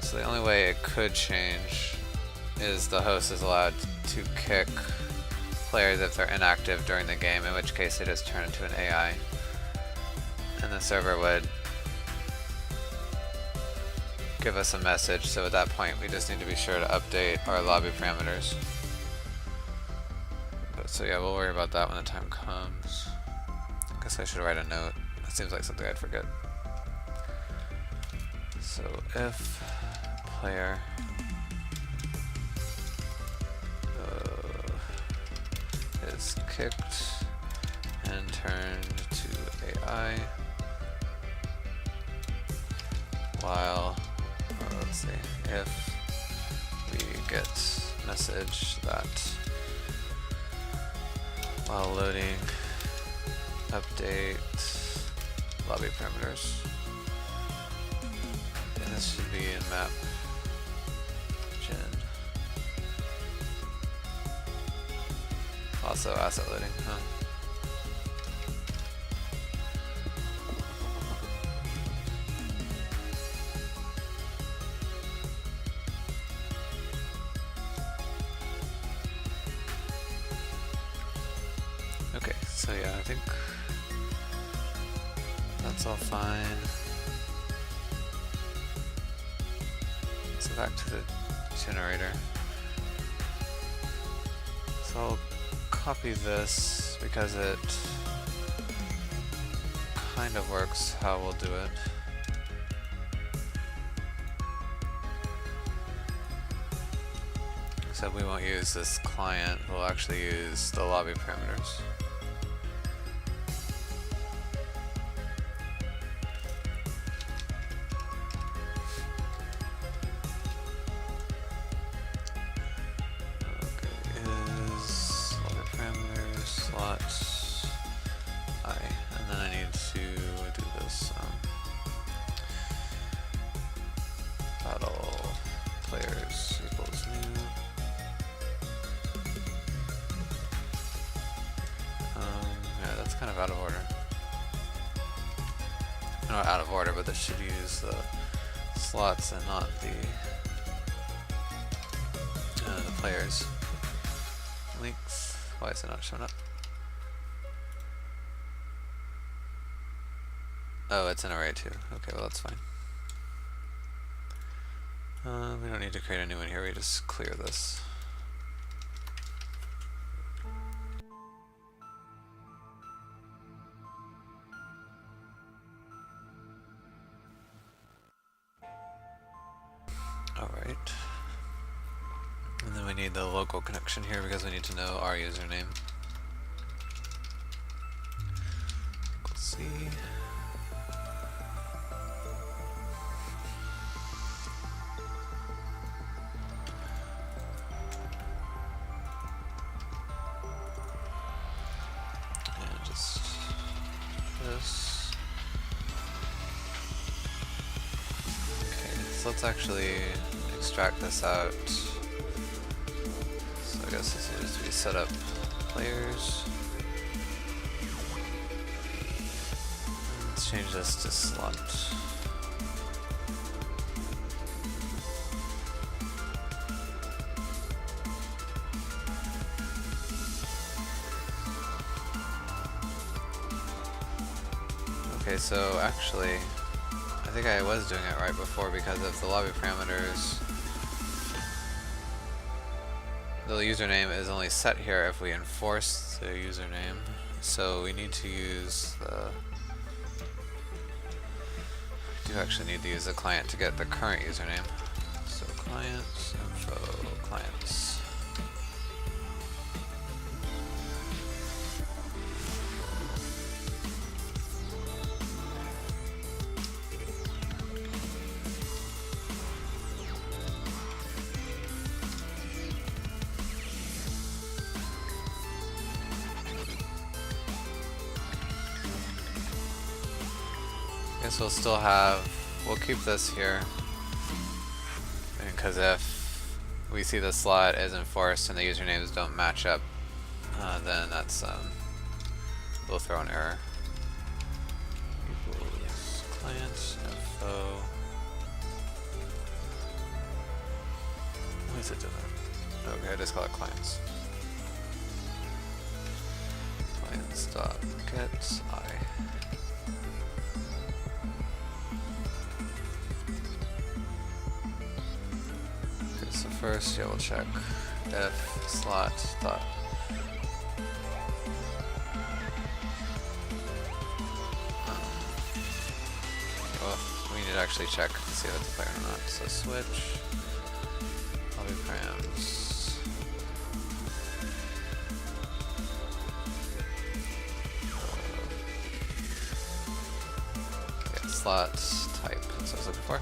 So the only way it could change is the host is allowed to kick players if they're inactive during the game, in which case they just turn into an AI. And the server would give us a message, so at that point we just need to be sure to update our lobby parameters. But so yeah, we'll worry about that when the time comes. I guess I should write a note. That seems like something I'd forget. So if player is kicked and turned to AI, while let's see, if we get message that while loading update lobby parameters. And this should be in map gen Also asset loading, huh? Okay, so yeah, I think that's all fine. So back to the generator. So I'll copy this because it kind of works how we'll do it. Except we won't use this client, we'll actually use the lobby parameters. Kind of out of order. Not out of order, but this should use the slots and not the players. Links. Why is it not showing up? Oh, it's an array too. Okay, well that's fine. We don't need to create a new one here. We just clear this. Alright. And then we need the local connection here because we need to know our username. C. And just this. So let's actually extract this out. So I guess this will just be set up players. Let's change this to slot. Okay, so actually I think I was doing it right before because of the lobby parameters. The username is only set here if we enforce the username. So we need to use the... We do actually need to use the client to get the current username. So clients, info, clients. Guess we'll still have, we'll keep this here, because if we see the slot is enforced and the usernames don't match up, then that's, we'll throw an error. Equals client info. Why is it doing that? Okay, I just call it clients. Clients dot get I. First, yeah, we'll check if slot dot. Well, we need to actually check to see if it's a player or not. So switch lobby params. Yeah, slot type. That's what I was looking for.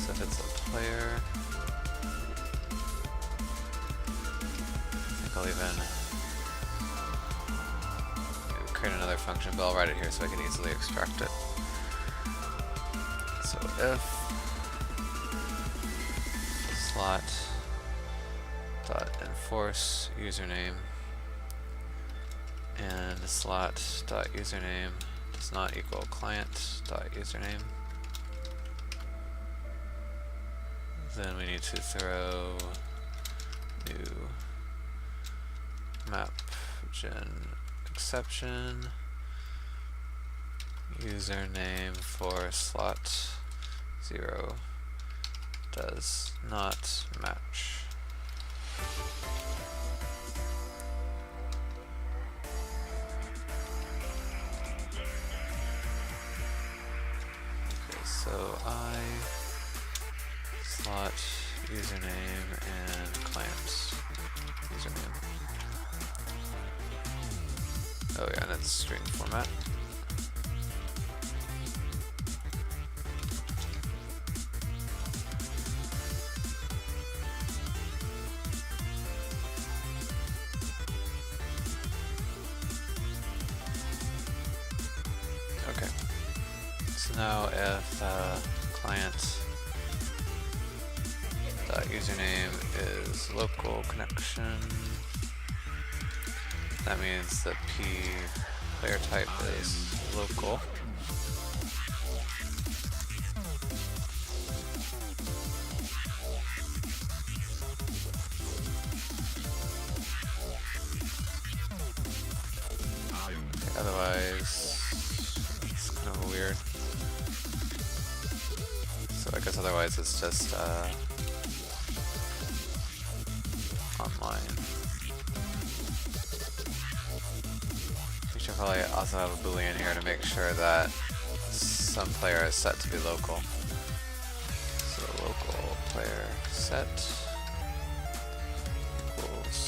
So if it's a player. I'll even create another function, but I'll write it here so I can easily extract it. So if slot dot enforce username and slot.username does not equal client.username. Then we need to throw new map gen exception username for slot 0 does not match. Okay, so I slot username and client username. Oh yeah, and it's string format. Okay. So now if client username is local connection, that means the P player type is local. Okay, otherwise, it's kind of weird. So I guess otherwise it's just online. We should probably also have a boolean here to make sure that some player is set to be local. So local player set equals.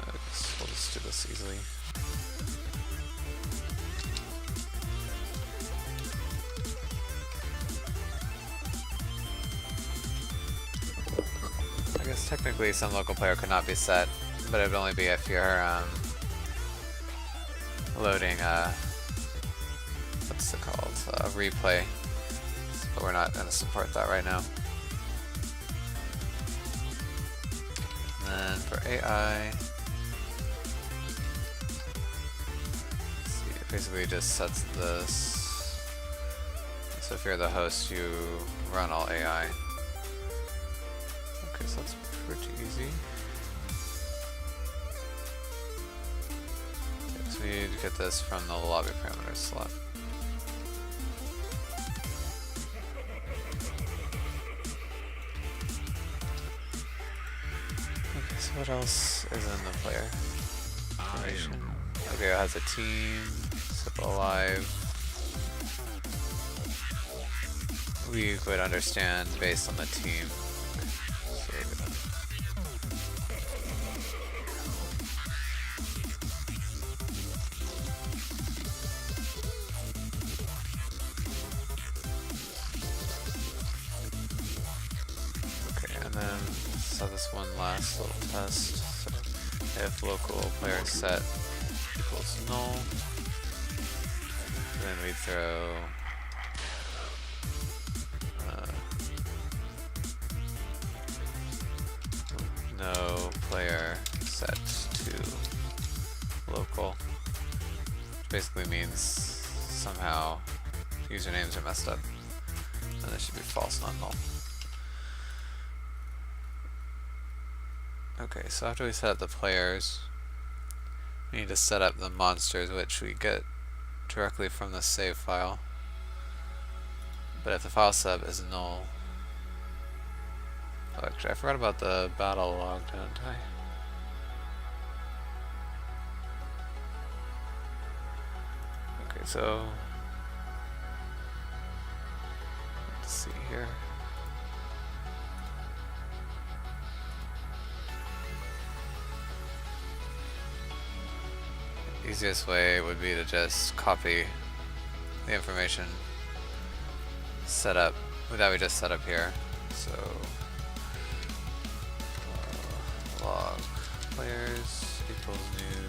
I guess we'll just do this easily. I guess technically some local player could not be set, but it would only be if you're loading what's it called? A replay. But we're not going to support that right now. And then for AI, let's see, it basically just sets this. So if you're the host, you run all AI. Okay, so that's pretty easy. Okay, so we need to get this from the lobby parameters slot. Okay, so what else is in the player information? Okay, it has a team, simple alive. We would understand based on the team. Then set this one last little test. So if local player set equals null, then we throw no player set to local, which basically means somehow usernames are messed up, and this should be false, not null. Okay, so after we set up the players, we need to set up the monsters, which we get directly from the save file. But if the file sub is null, oh, actually I forgot about the battle log, didn't I? Okay, so let's see here. Easiest way would be to just copy the information set up that we just set up here. So log players equals new,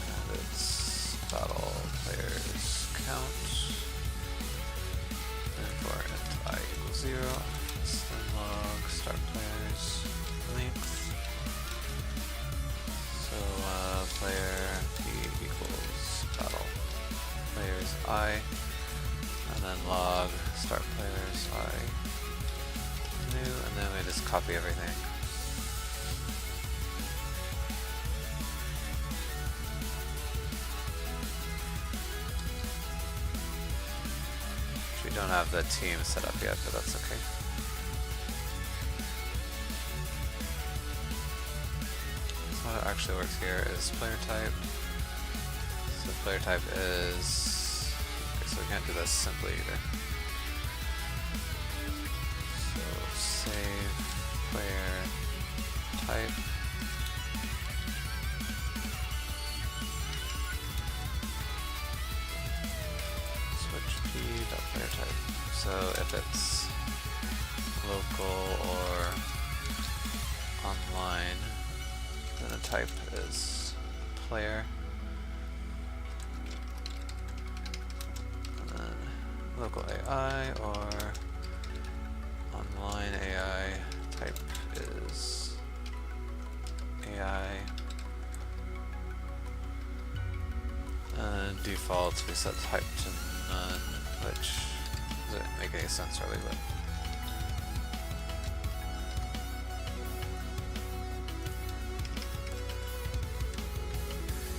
and it's battle players count, and for int I equals 0, then log start players length player p equals battle players I, and then log start players I new, and then we just copy everything. We don't have the team set up yet, but that's okay. So how it actually works here is player type. So player type is... okay, so we can't do this simply either. So save player type. Player type. So if it's local or online, then the type is player. And then local AI or online AI type is AI. And default we set type to none, which doesn't make any sense really, but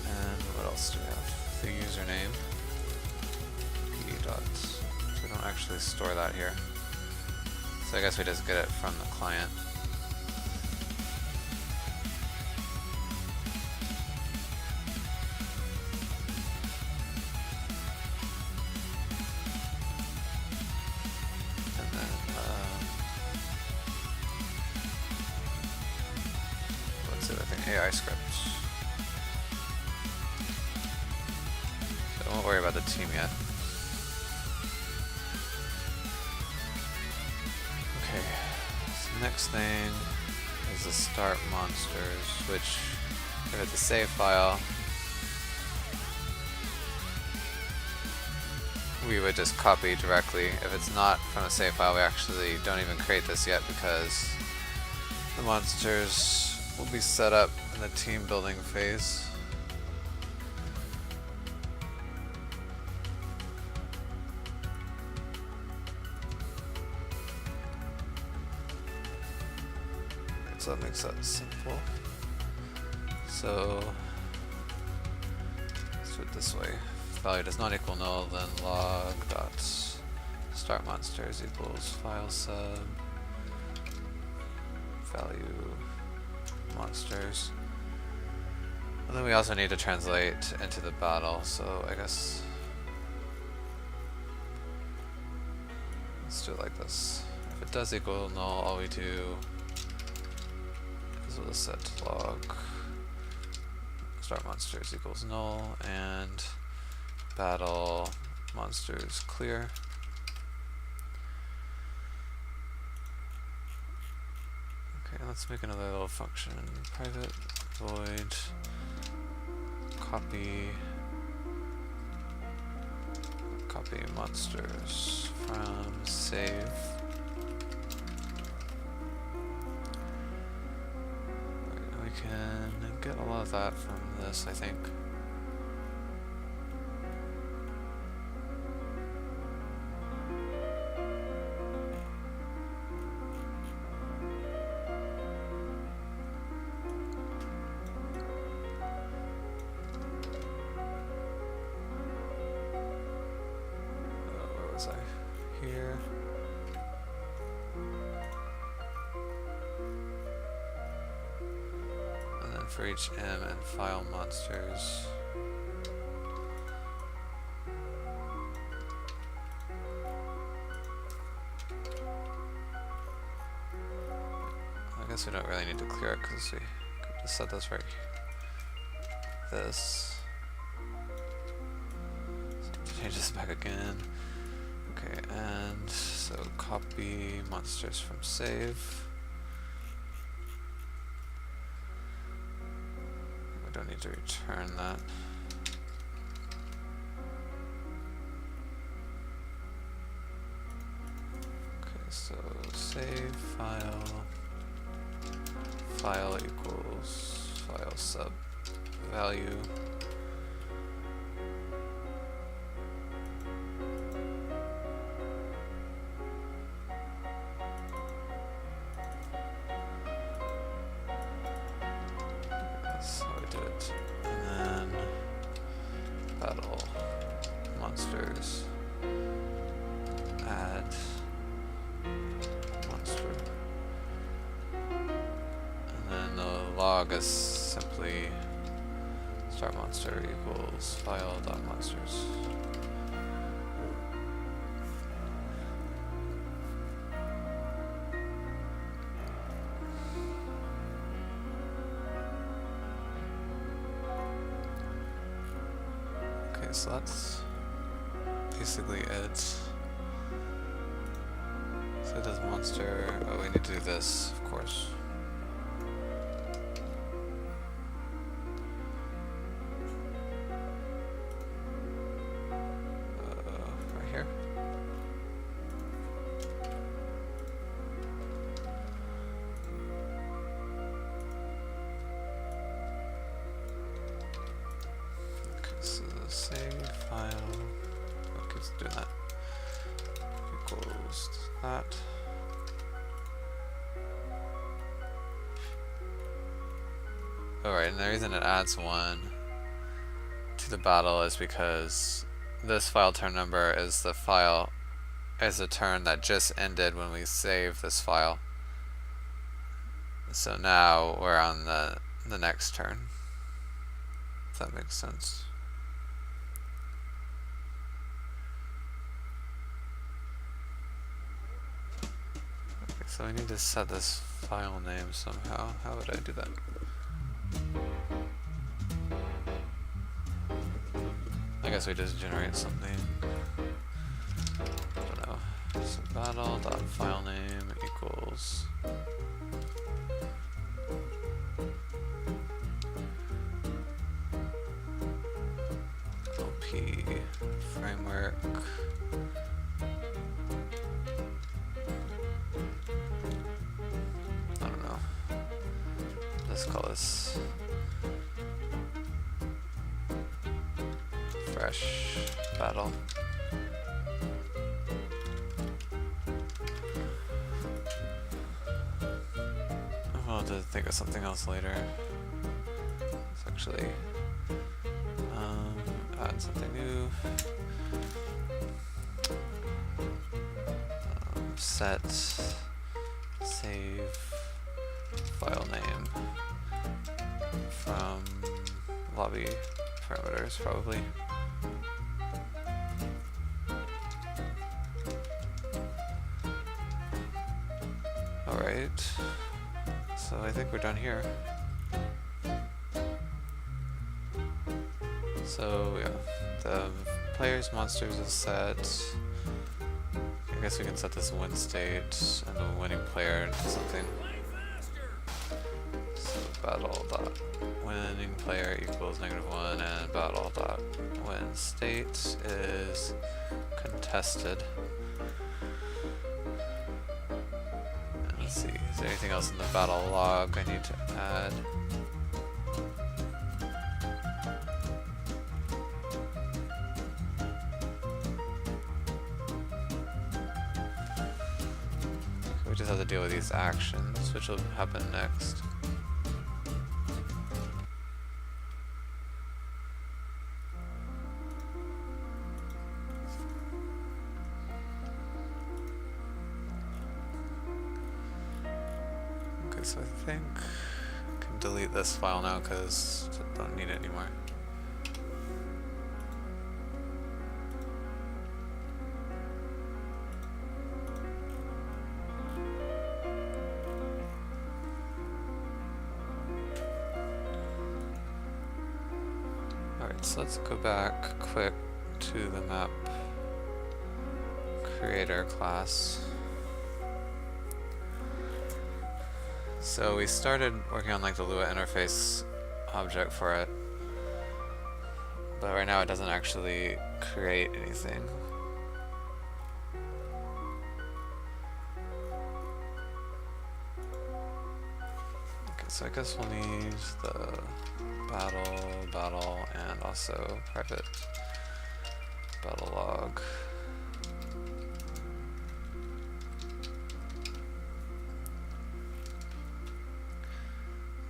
and what else do we have? The username p dot. We don't actually store that here, so I guess we just get it from the client. AI script. So I won't worry about the team yet. Okay, so the next thing is the start monsters, which if it's a save file, we would just copy directly. If it's not from a save file, we actually don't even create this yet because the monsters will be set up in the team building phase. So that makes that simple. So let's do it this way. If value does not equal null, then log dot start monsters equals file sub value monsters. And then we also need to translate into the battle, so I guess let's do it like this. If it does equal null, all we do is we'll set log start monsters equals null and battle monsters clear. Let's make another little function. Private void copy monsters from save. We can get a lot of that from this, I think. Here. And then for each M and file monsters. I guess we don't really need to clear it because we could just set this right here. This. So change this back again. Okay, and so copy monsters from save. We don't need to return that. Okay, so save file equals file sub value. That's how we do it. And then battle monsters. Add monster. And then the log is simply start monster equals file.monsters. Okay, so that's basically it. So it does monster. Oh, we need to do this, of course. Right here. Okay, so save file. Okay, let's do that. Equals that. Alright, and the reason it adds one to the battle is because this file turn number is the turn that just ended when we save this file. So now we're on the next turn. If that makes sense. Okay, so we need to set this file name somehow. How would I do that? I guess we just generate something. I don't know. So battle.filename equals LP framework. I don't know. Let's call this fresh battle. I'll have to think of something else later. Let's actually add something new. Set save file name from lobby parameters, probably. Alright, so I think we're done here. So yeah, the players monsters is set. I guess we can set this win state and the winning player into something. So battle.winning player equals -1 and battle.win state is contested. And let's see, is there anything else in the battle log I need to add? We just have to deal with these actions, which will happen next. Okay, so I think I can delete this file now because I don't need it anymore. So let's go back quick to the map creator class. So we started working on like the Lua interface object for it, but right now it doesn't actually create anything. Okay, So I guess we'll need the battle, and also private battle log.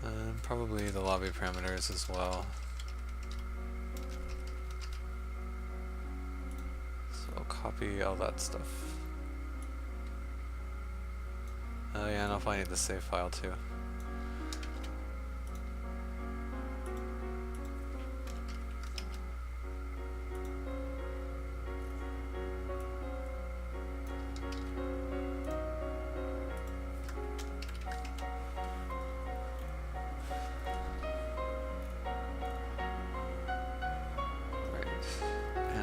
And probably the lobby parameters as well. So I'll copy all that stuff. Oh yeah, and I'll probably need the save file too.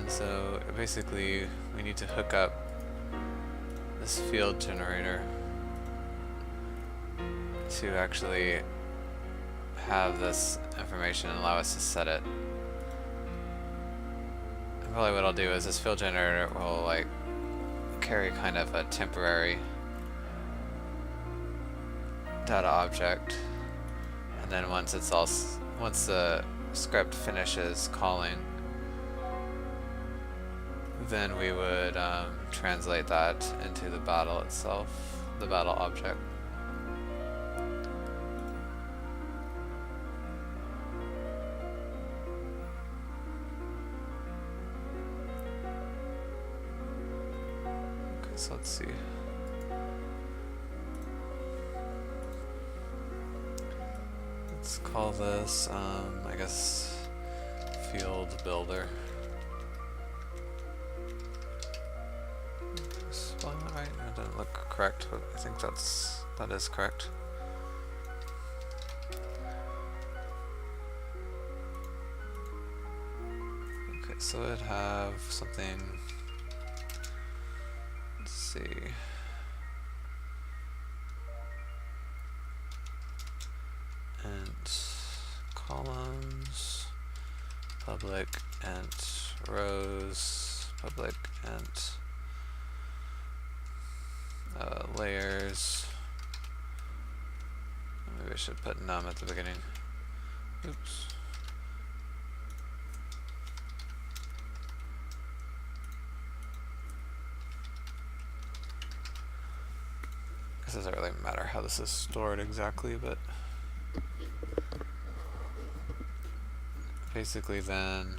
So basically we need to hook up this field generator to actually have this information and allow us to set it. And probably what I'll do is this field generator will like carry kind of a temporary data object, and then once the script finishes calling, then we would translate that into the battle itself, the battle object. Okay, so let's see. Let's call this, I guess, field builder. Right, that doesn't look correct, but I think that is correct. Okay, so it'd have something. Let's see. Int columns, public int rows, public int layers. Maybe I should put num at the beginning. Oops. This doesn't really matter how this is stored exactly, but basically then,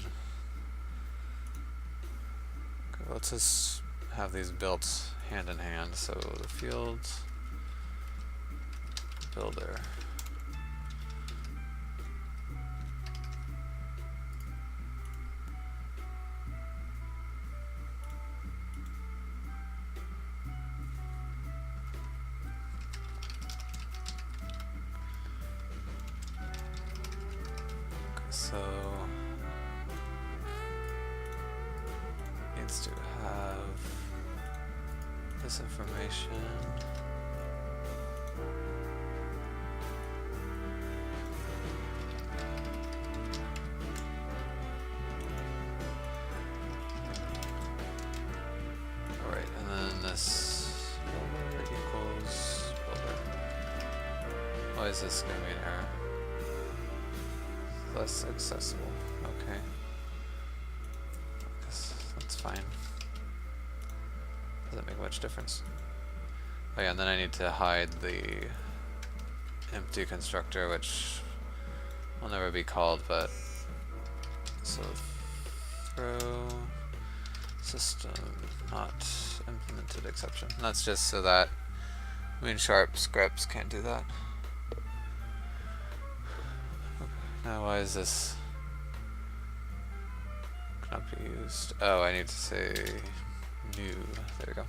okay, let's just have these built hand in hand. So the field builder. Okay, so needs to have this information. Alright, and then this builder equals builder. Why is this giving me an error? Less accessible. Okay. I guess that's fine. Doesn't make much difference. Oh yeah, and then I need to hide the empty constructor, which will never be called, but so throw system not implemented exception. And that's just so that Moonsharp scripts can't do that. Okay, now why is this cannot be used? Oh, I need to say new. There we go.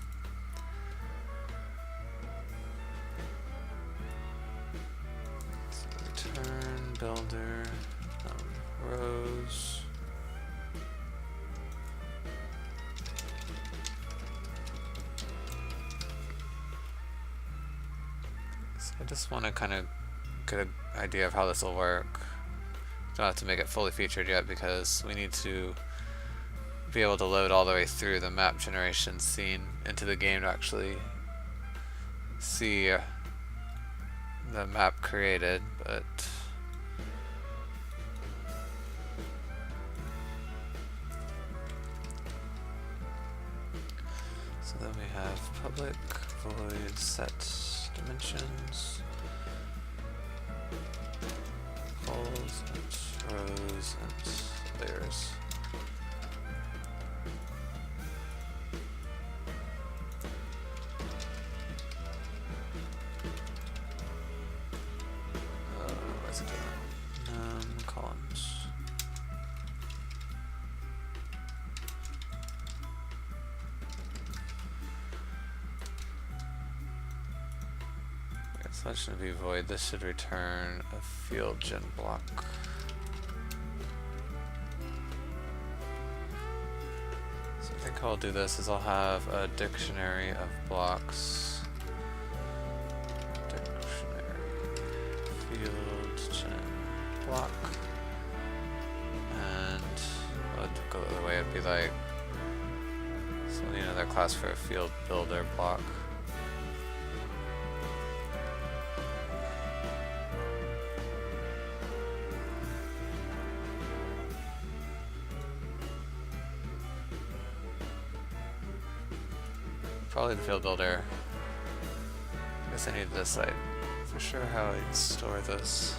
So return builder rows. So I just want to kind of get an idea of how this will work. Don't have to make it fully featured yet because we need to be able to load all the way through the map generation scene into the game to actually see the map created, but so then we have public void set dimensions, poles and rows and layers. What's it doing? Columns. So that shouldn't be void. This should return a field gen block. So I think how I'll do this is I'll have a dictionary of blocks. Dictionary field gen block. And I'll go the other way. It'd be like, so we need another class for a field builder block. Probably the field builder. I guess I need to decide for sure how I'd store this.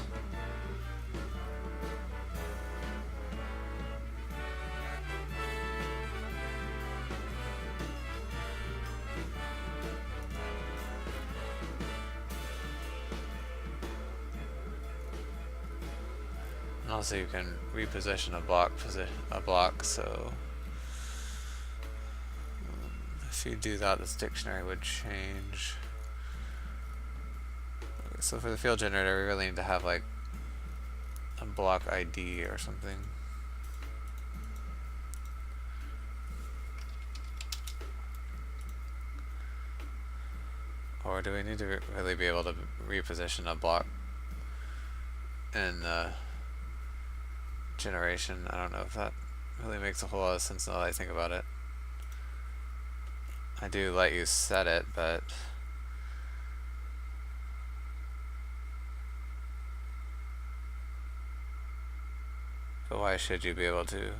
And also you can reposition a block, so if you do that, this dictionary would change. Okay, so for the field generator, we really need to have like a block ID or something. Or do we need to really be able to reposition a block in generation? I don't know if that really makes a whole lot of sense now that I think about it. I do let you set it, but why should you be able to?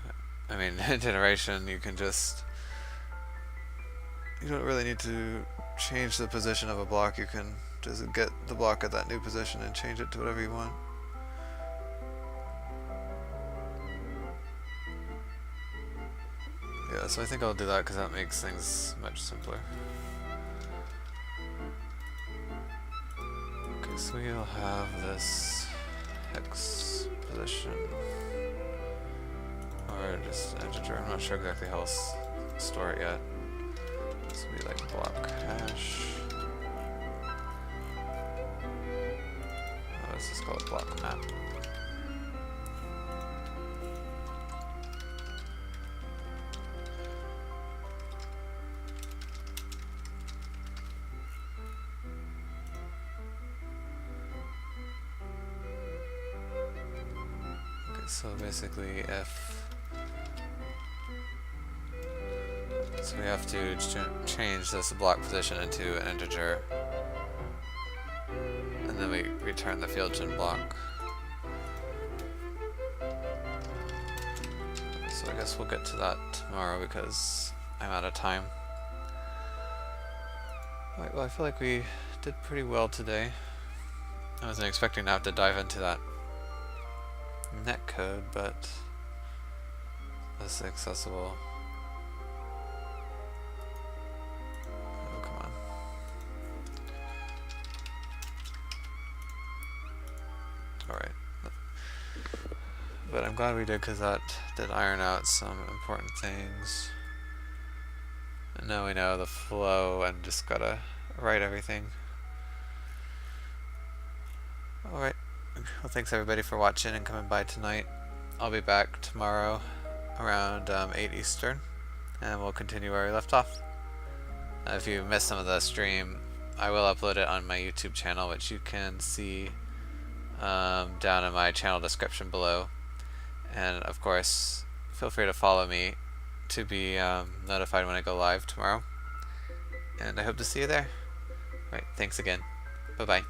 I mean, in generation, you can just, you don't really need to change the position of a block. You can just get the block at that new position and change it to whatever you want. Yeah, so I think I'll do that because that makes things much simpler. Okay, so we'll have this hex position, or just an integer. I'm not sure exactly how I'll store it yet. This will be like block hash. Let's just call it block map. So basically so we have to change this block position into an integer, and then we return the field gen block. So I guess we'll get to that tomorrow because I'm out of time. Alright, well, I feel like we did pretty well today. I wasn't expecting to have to dive into that netcode, but that's accessible. Oh, come on. Alright. But I'm glad we did, because that did iron out some important things. And now we know the flow and just gotta write everything. Alright. Well, thanks everybody for watching and coming by tonight. I'll be back tomorrow around 8 Eastern, and we'll continue where we left off. If you missed some of the stream, I will upload it on my YouTube channel, which you can see down in my channel description below. And of course, feel free to follow me to be notified when I go live tomorrow. And I hope to see you there. Alright, thanks again. Bye-bye.